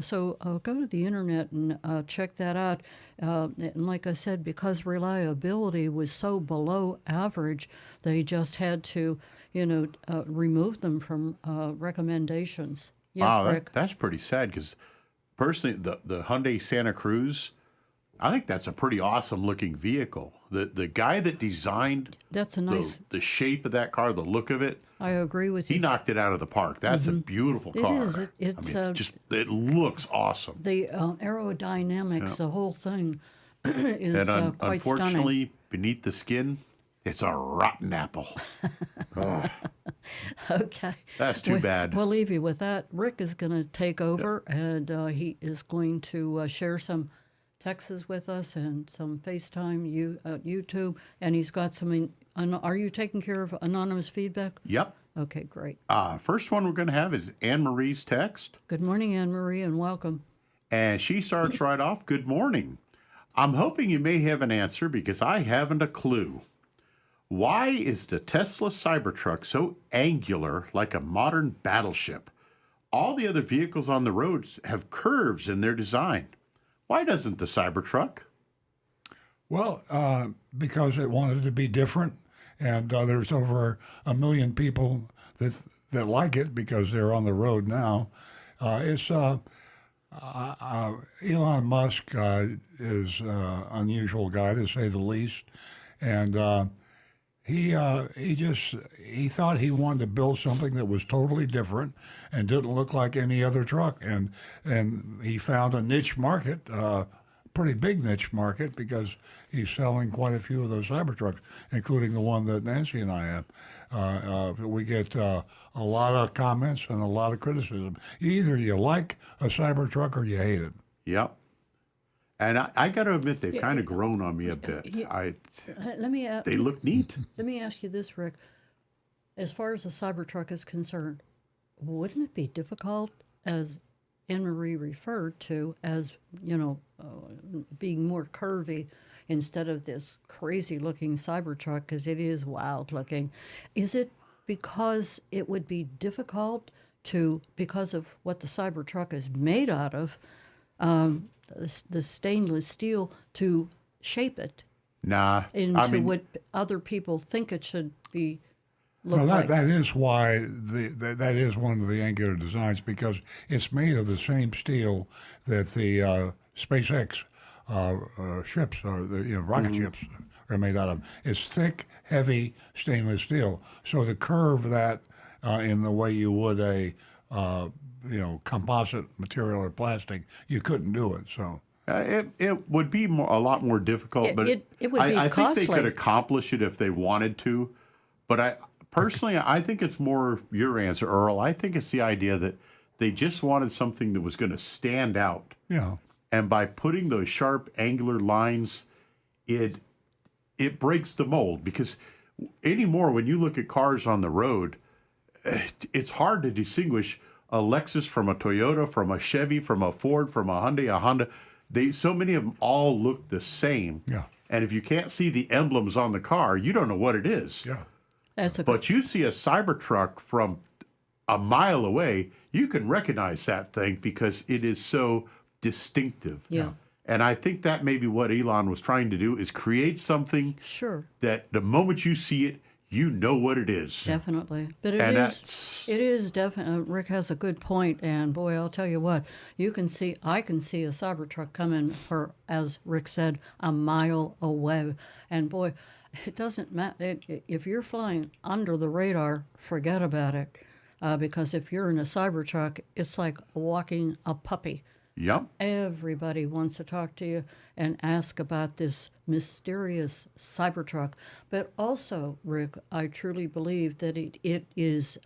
So go to the internet and check that out. And like I said, because reliability was so below average, they just had to, remove them from recommendations. Yes, wow, Rick? that's pretty sad because personally, the Hyundai Santa Cruz, I think that's a pretty awesome looking vehicle. The guy that designed that's a nice the shape of that car, the look of it. I agree with you. He knocked it out of the park. That's a beautiful car. It is. It looks awesome. The aerodynamics, the whole thing is and quite unfortunately, stunning. beneath the skin, it's a rotten apple. Oh, Okay. that's too bad. We'll leave you with that. Rick is going to take over, and he is going to share some texts with us and some FaceTime, YouTube, and he's got some. Are you taking care of anonymous feedback? Yep. Okay, great. First one we're going to have is Anne Marie's text. Good morning, Anne Marie, and welcome. And she starts right off, good morning. I'm hoping you may have an answer because I haven't a clue. Why is the Tesla Cybertruck so angular like a modern battleship? All the other vehicles on the roads have curves in their design. Why doesn't the Cybertruck? Well, because it wanted to be different, and there's over 1 million people that like it because they're on the road now. Elon Musk is an unusual guy, to say the least, and he thought he wanted to build something that was totally different and didn't look like any other truck, and he found a niche market, pretty big niche market, because he's selling quite a few of those Cybertrucks, including the one that Nancy and I have. We get a lot of comments and a lot of criticism. Either you like a Cybertruck or you hate it. Yep. And I got to admit, they've kind of grown on me a bit. They look neat. Let me ask you this, Rick. As far as the Cybertruck is concerned, wouldn't it be difficult, as Anne Marie referred to, as, being more curvy instead of this crazy-looking Cybertruck, because it is wild-looking? Is it because it would be difficult because of what the Cybertruck is made out of, the stainless steel, to shape it into what other people think it should be? That is why that is one of the angular designs, because it's made of the same steel that the SpaceX ships, or the rocket ships, are made out of. It's thick, heavy stainless steel. So to curve that in the way you would a composite material or plastic, you couldn't do it. So it would be a lot more difficult, but it would be I costly. think they could accomplish it if they wanted to. But personally, I think it's more your answer, Earl. I think it's the idea that they just wanted something that was going to stand out. Yeah. And by putting those sharp, angular lines, it breaks the mold. Because anymore, when you look at cars on the road, it's hard to distinguish a Lexus from a Toyota, from a Chevy, from a Ford, from a Hyundai, a Honda. So many of them all look the same. Yeah. And if you can't see the emblems on the car, you don't know what it is. Yeah. But you see a Cybertruck from a mile away, you can recognize that thing because it is so distinctive. Yeah. And I think that may be what Elon was trying to do, is create something Sure. that the moment you see it, you know what it is. Definitely. But it is definitely, Rick has a good point, and boy, I'll tell you what, I can see a Cybertruck coming for, as Rick said, a mile away. And boy, it doesn't matter. If you're flying under the radar, forget about it. Because if you're in a Cybertruck, it's like walking a puppy. Yep. Everybody wants to talk to you and ask about this mysterious Cybertruck. But also, Rick, I truly believe that it is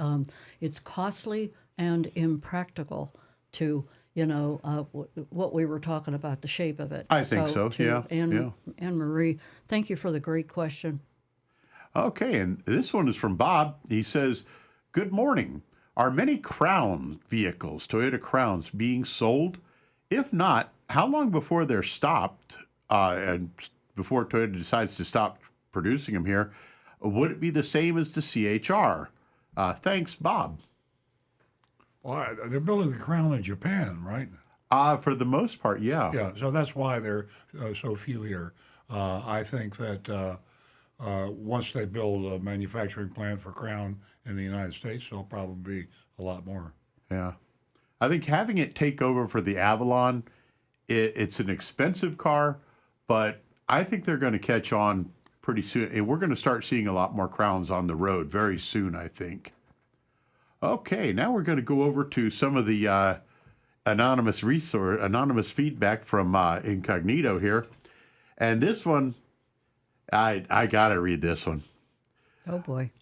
it's costly and impractical to, what we were talking about, the shape of it. I think so. Yeah. And Marie, thank you for the great question. Okay, and this one is from Bob. He says, "Good morning. Are many Crown vehicles, Toyota Crowns, being sold? If not, how long before they're stopped, and before Toyota decides to stop producing them here, would it be the same as the CHR? Thanks, Bob." Well, they're building the Crown in Japan, right? For the most part, yeah. Yeah, so that's why there are so few here. I think that once they build a manufacturing plant for Crown in the United States, there'll probably be a lot more. Yeah. I think having it take over for the Avalon, it's an expensive car, but I think they're going to catch on pretty soon. And we're going to start seeing a lot more Crowns on the road very soon, I think. Okay, now we're going to go over to some of the anonymous feedback from Incognito here. And this one, I got to read this one. Oh, boy.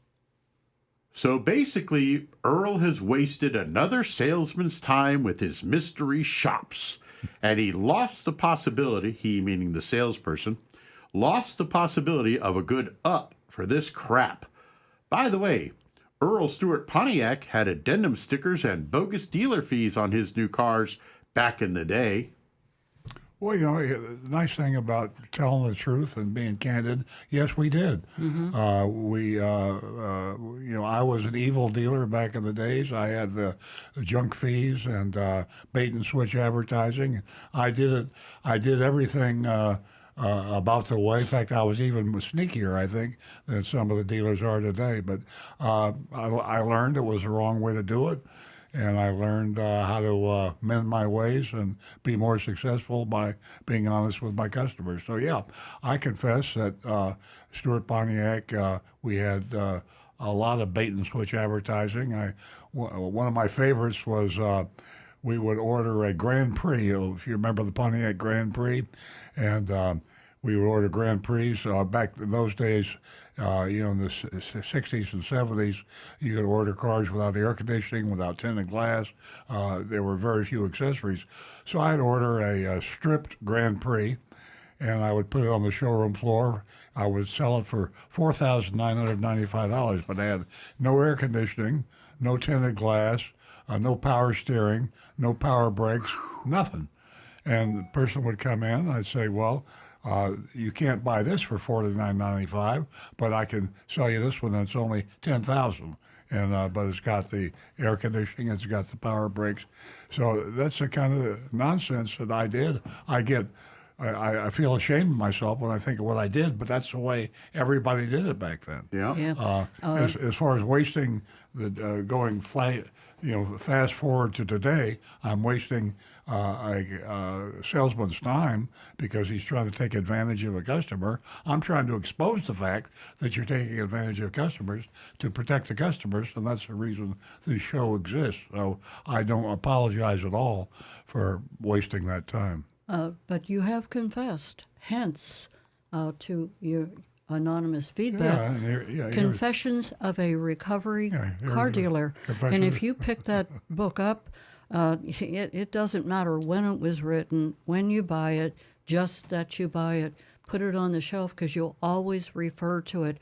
So basically, Earl has wasted another salesman's time with his mystery shops, and he lost the possibility, he meaning the salesperson, lost the possibility of a good up for this crap. By the way, Earl Stewart Pontiac had addendum stickers and bogus dealer fees on his new cars back in the day. Well, the nice thing about telling the truth and being candid, yes, we did. Mm-hmm. I was an evil dealer back in the days. I had the junk fees and bait and switch advertising. I did it. I did everything about the way. In fact, I was even sneakier, I think, than some of the dealers are today. But I learned it was the wrong way to do it. And I learned how to mend my ways and be more successful by being honest with my customers. So, yeah, I confess that Stuart Pontiac, we had a lot of bait and switch advertising. One of my favorites was we would order a Grand Prix, if you remember the Pontiac Grand Prix, and we would order Grand Prix. Back in those days, in the 60s and 70s, you could order cars without air conditioning, without tinted glass. There were very few accessories. So I'd order a stripped Grand Prix, and I would put it on the showroom floor. I would sell it for $4,995, but I had no air conditioning, no tinted glass, no power steering, no power brakes, nothing. And the person would come in, I'd say, well, you can't buy this for $49.95, but I can sell you this one that's only $10,000. And but it's got the air conditioning, it's got the power brakes. So that's the kind of nonsense that I did. I feel ashamed of myself when I think of what I did, but that's the way everybody did it back then. Yeah. As far as wasting the going flat, fast forward to today, I'm wasting a salesman's time because he's trying to take advantage of a customer. I'm trying to expose the fact that you're taking advantage of customers to protect the customers, and that's the reason this show exists. So I don't apologize at all for wasting that time. But you have confessed, hence to your anonymous feedback, Confessions of a Recovery Car Dealer. And if you pick that book up, it doesn't matter when it was written, when you buy it, just that you buy it. Put it on the shelf because you'll always refer to it.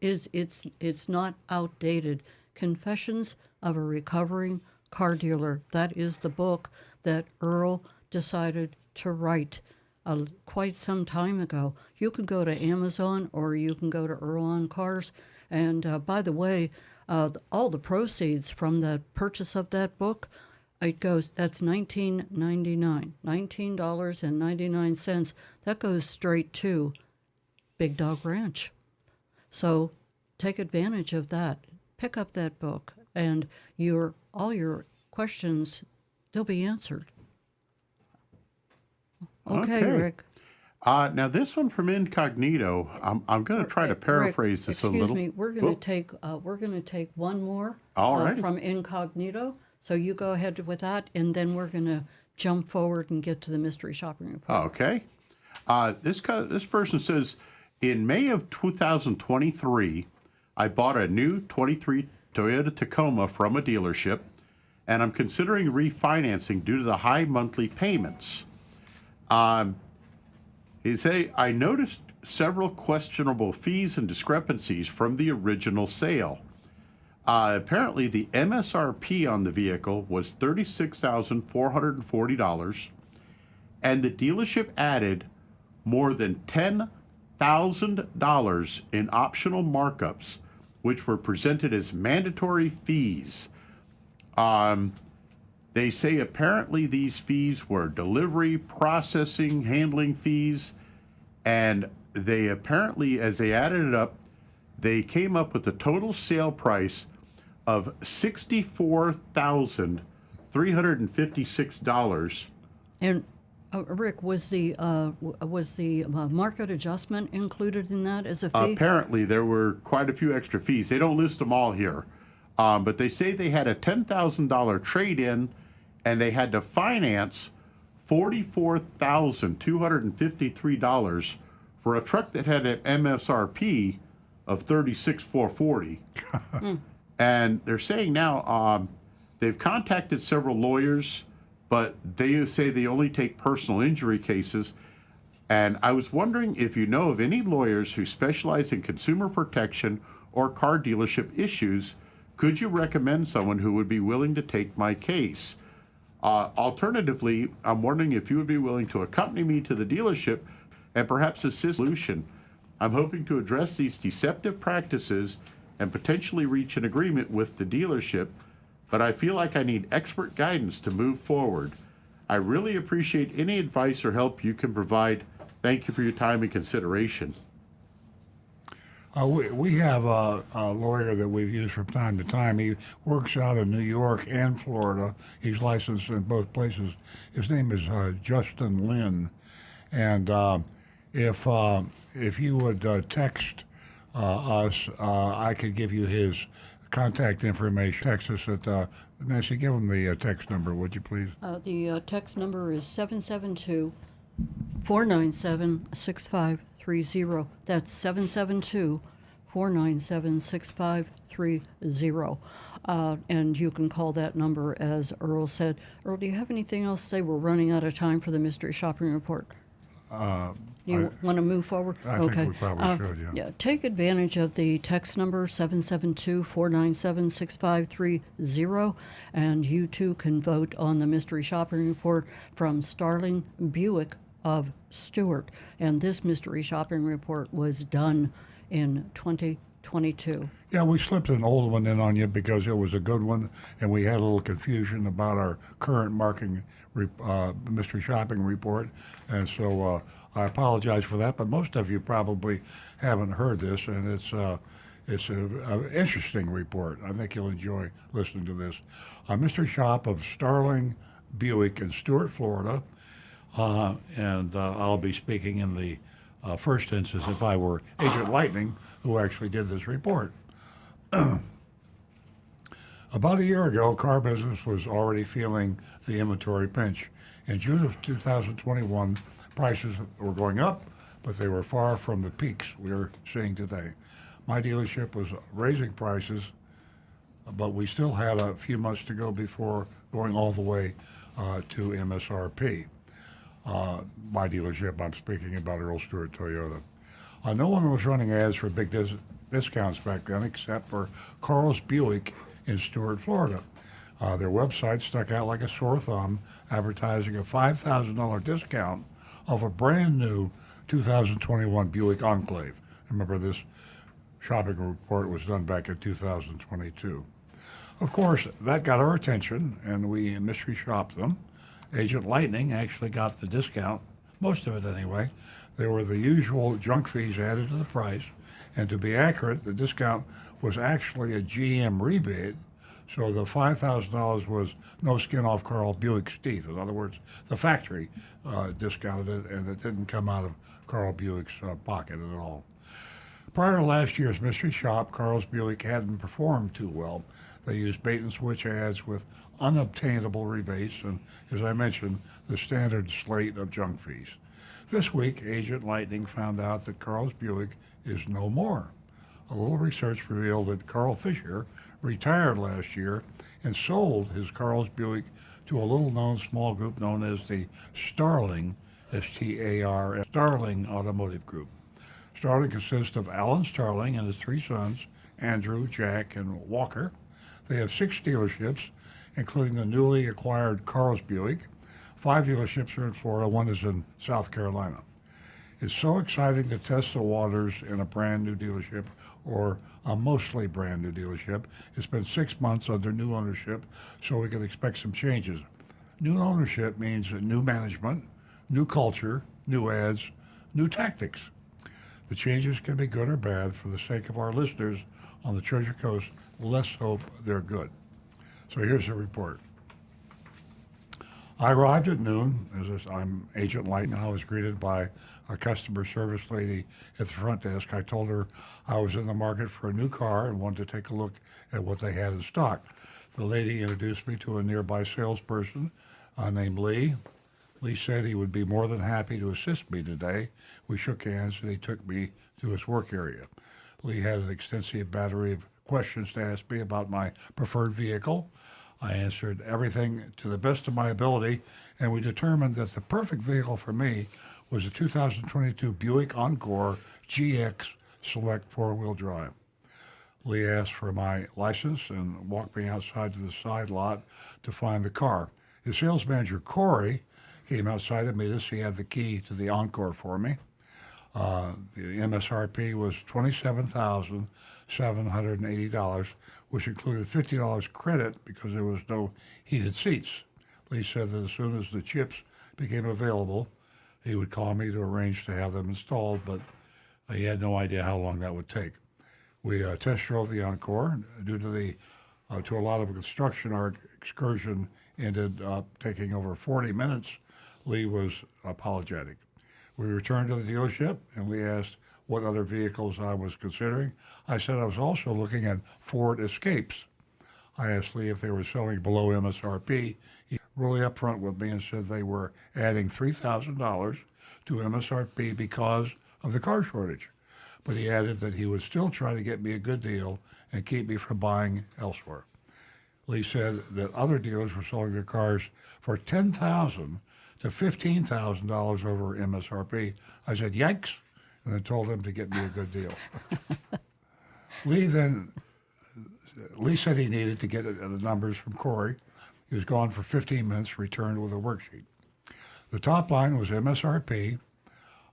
It's not outdated. Confessions of a Recovering Car Dealer. That is the book that Earl decided to write quite some time ago. You can go to Amazon or you can go to Earl on Cars. And by the way, all the proceeds from the purchase of that book It goes, that's $19.99, $19.99. That goes straight to Big Dog Ranch. So take advantage of that. Pick up that book, and all your questions, they'll be answered. Okay. Rick. Now this one from Incognito. I'm going to try to paraphrase Rick, this a little. Excuse me. We're going to take one more All right. from Incognito. So you go ahead with that, and then we're going to jump forward and get to the mystery shopping report. Okay. This person says, in May of 2023, I bought a new 23 Toyota Tacoma from a dealership, and I'm considering refinancing due to the high monthly payments. He say, I noticed several questionable fees and discrepancies from the original sale. Apparently, the MSRP on the vehicle was $36,440, and the dealership added more than $10,000 in optional markups, which were presented as mandatory fees. They say apparently these fees were delivery, processing, handling fees, and they apparently, as they added it up, they came up with a total sale price of $64,356. And Rick, was the market adjustment included in that as a fee? Apparently, there were quite a few extra fees. They don't list them all here, but they say they had a $10,000 trade-in, and they had to finance $44,253 for a truck that had an MSRP of $36,440. And they're saying now they've contacted several lawyers, but they say they only take personal injury cases. And I was wondering if you know of any lawyers who specialize in consumer protection or car dealership issues. Could you recommend someone who would be willing to take my case? Alternatively, I'm wondering if you would be willing to accompany me to the dealership and perhaps assist solution. I'm hoping to address these deceptive practices and potentially reach an agreement with the dealership, but I feel like I need expert guidance to move forward. I really appreciate any advice or help you can provide. Thank you for your time and consideration. We have a lawyer that we've used from time to time. He works out of New York and Florida. He's licensed in both places. His name is Justin Lin. And if you would text us, I could give you his contact information. Text us at, Nancy, give him the text number, would you please? The text number is 772-497-6530. That's 772-497-6530. And you can call that number, as Earl said. Earl, do you have anything else to say? We're running out of time for the mystery shopping report. You want to move forward? I think we probably should, yeah. Take advantage of the text number 772-497-6530, and you too can vote on the mystery shopping report from Starling, Buick of Stuart. And this mystery shopping report was done in 2022. Yeah, we slipped an old one in on you because it was a good one, and we had a little confusion about our current mystery shopping report, and so I apologize for that. But most of you probably haven't heard this, and it's an interesting report. I think you'll enjoy listening to this. Mystery shop of Starling, Buick in Stuart, Florida, and I'll be speaking in the first instance if I were Agent Lightning, who actually did this report. About a year ago, car business was already feeling the inventory pinch. In June of 2021, prices were going up, but they were far from the peaks we're seeing today. My dealership was raising prices, but we still had a few months to go before going all the way to MSRP. My dealership, I'm speaking about Earl Stewart Toyota. No one was running ads for big discounts back then except for Carl's Buick in Stuart, Florida. Their website stuck out like a sore thumb, advertising a $5,000 discount of a brand new 2021 Buick Enclave. Remember, this shopping report was done back in 2022. Of course, that got our attention, and we mystery shopped them. Agent Lightning actually got the discount, most of it anyway. There were the usual junk fees added to the price, and to be accurate, the discount was actually a GM rebate, so the $5,000 was no skin off Carl Buick's teeth. In other words, the factory discounted it, and it didn't come out of Carl Buick's pocket at all. Prior to last year's mystery shop, Carl's Buick hadn't performed too well. They used bait and switch ads with unobtainable rebates and, as I mentioned, the standard slate of junk fees. This week, Agent Lightning found out that Carl's Buick is no more. A little research revealed that Carl Fisher retired last year and sold his Carl's Buick to a little-known small group known as the Starling, S-T-A-R, Starling Automotive Group. Starling consists of Alan Starling and his three sons, Andrew, Jack, and Walker. They have 6 dealerships, including the newly acquired Carl's Buick. 5 dealerships are in Florida, 1 is in South Carolina. It's so exciting to test the waters in a brand new dealership or a mostly brand new dealership. It's been 6 months under new ownership, so we can expect some changes. New ownership means new management, new culture, new ads, new tactics. The changes can be good or bad. For the sake of our listeners on the Treasure Coast, let's hope they're good. So here's the report. I arrived at noon. I'm Agent Lightning. I was greeted by a customer service lady at the front desk. I told her I was in the market for a new car and wanted to take a look at what they had in stock. The lady introduced me to a nearby salesperson named Lee. Lee said he would be more than happy to assist me today. We shook hands and he took me to his work area. Lee had an extensive battery of questions to ask me about my preferred vehicle. I answered everything to the best of my ability, and we determined that the perfect vehicle for me was a 2022 Buick Encore GX Select 4-wheel drive. Lee asked for my license and walked me outside to the side lot to find the car. His sales manager, Corey, came outside to meet us. He had the key to the Encore for me. The MSRP was $27,780, which included $50 credit because there was no heated seats. Lee said that as soon as the chips became available, he would call me to arrange to have them installed, but he had no idea how long that would take. We test drove the Encore. Due to to a lot of construction, our excursion ended up taking over 40 minutes. Lee was apologetic. We returned to the dealership, and Lee asked what other vehicles I was considering. I said I was also looking at Ford Escapes. I asked Lee if they were selling below MSRP. He was really upfront with me and said they were adding $3,000 to MSRP because of the car shortage. But he added that he would still try to get me a good deal and keep me from buying elsewhere. Lee said that other dealers were selling their cars for $10,000 to $15,000 over MSRP. I said, yikes, and then told him to get me a good deal. Lee said he needed to get the numbers from Corey. He was gone for 15 minutes, returned with a worksheet. The top line was MSRP.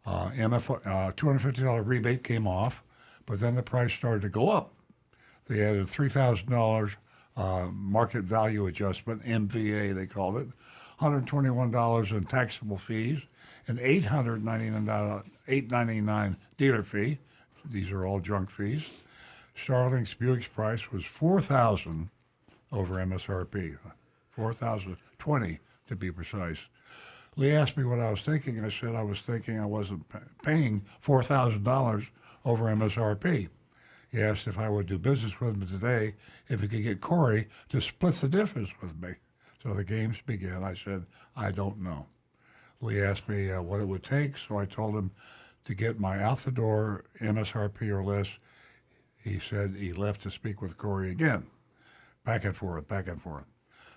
$250 rebate came off, but then the price started to go up. They added $3,000 market value adjustment, MVA they called it, $121 in taxable fees, and $899 dealer fee. These are all junk fees. Starling's Buick's price was $4,000 over MSRP, $4,020 to be precise. Lee asked me what I was thinking. I said I was thinking I wasn't paying $4,000 over MSRP. He asked if I would do business with him today, if he could get Corey to split the difference with me. So the games began. I said, I don't know. Lee asked me what it would take, so I told him to get my out-the-door MSRP or less. He said he left to speak with Corey again. Back and forth, back and forth.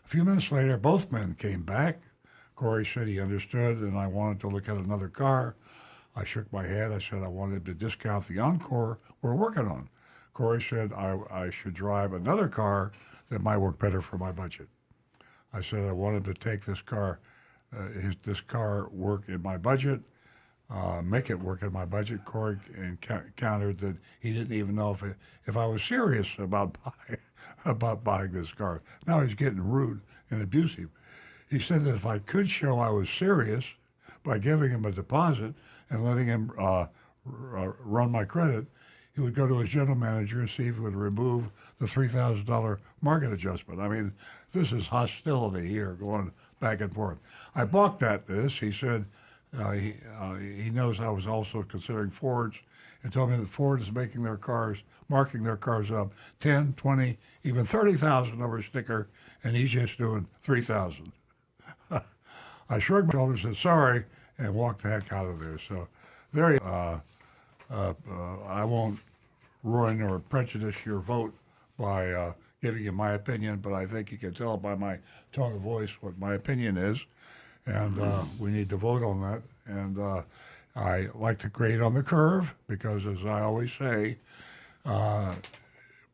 A few minutes later, both men came back. Corey said he understood, and I wanted to look at another car. I shook my head. I said I wanted to discount the Encore we're working on. Corey said I should drive another car that might work better for my budget. I said I wanted to take this car work in my budget. make it work in my budget. Corey countered that he didn't even know if I was serious about buying this car. Now he's getting rude and abusive. He said that if I could show I was serious by giving him a deposit and letting him run my credit, he would go to his general manager and see if he would remove the $3,000 market adjustment. I mean, this is hostility here going back and forth. I balked at this. He said he knows I was also considering Fords and told me that Ford is marking their cars up 10, 20, even 30,000 over a sticker, and he's just doing 3,000. I shrugged my shoulders, said sorry, and walked the heck out of there. So there you I won't ruin or prejudice your vote by giving you my opinion, but I think you can tell by my tone of voice what my opinion is, and we need to vote on that. And I like to grade on the curve because, as I always say,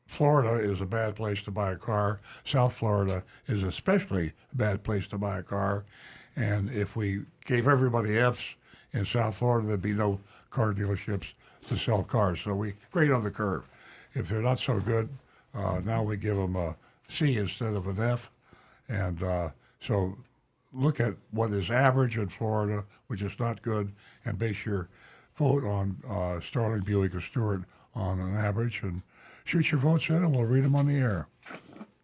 Florida is a bad place to buy a car. South Florida is especially a bad place to buy a car. And if we gave everybody Fs in South Florida, there'd be no car dealerships to sell cars. So we grade on the curve. If they're not so good, now we give them a C instead of an F. And so look at what is average in Florida, which is not good, and base your vote on Starling, Buick, or Stuart on an average, and shoot your votes in, and we'll read them on the air.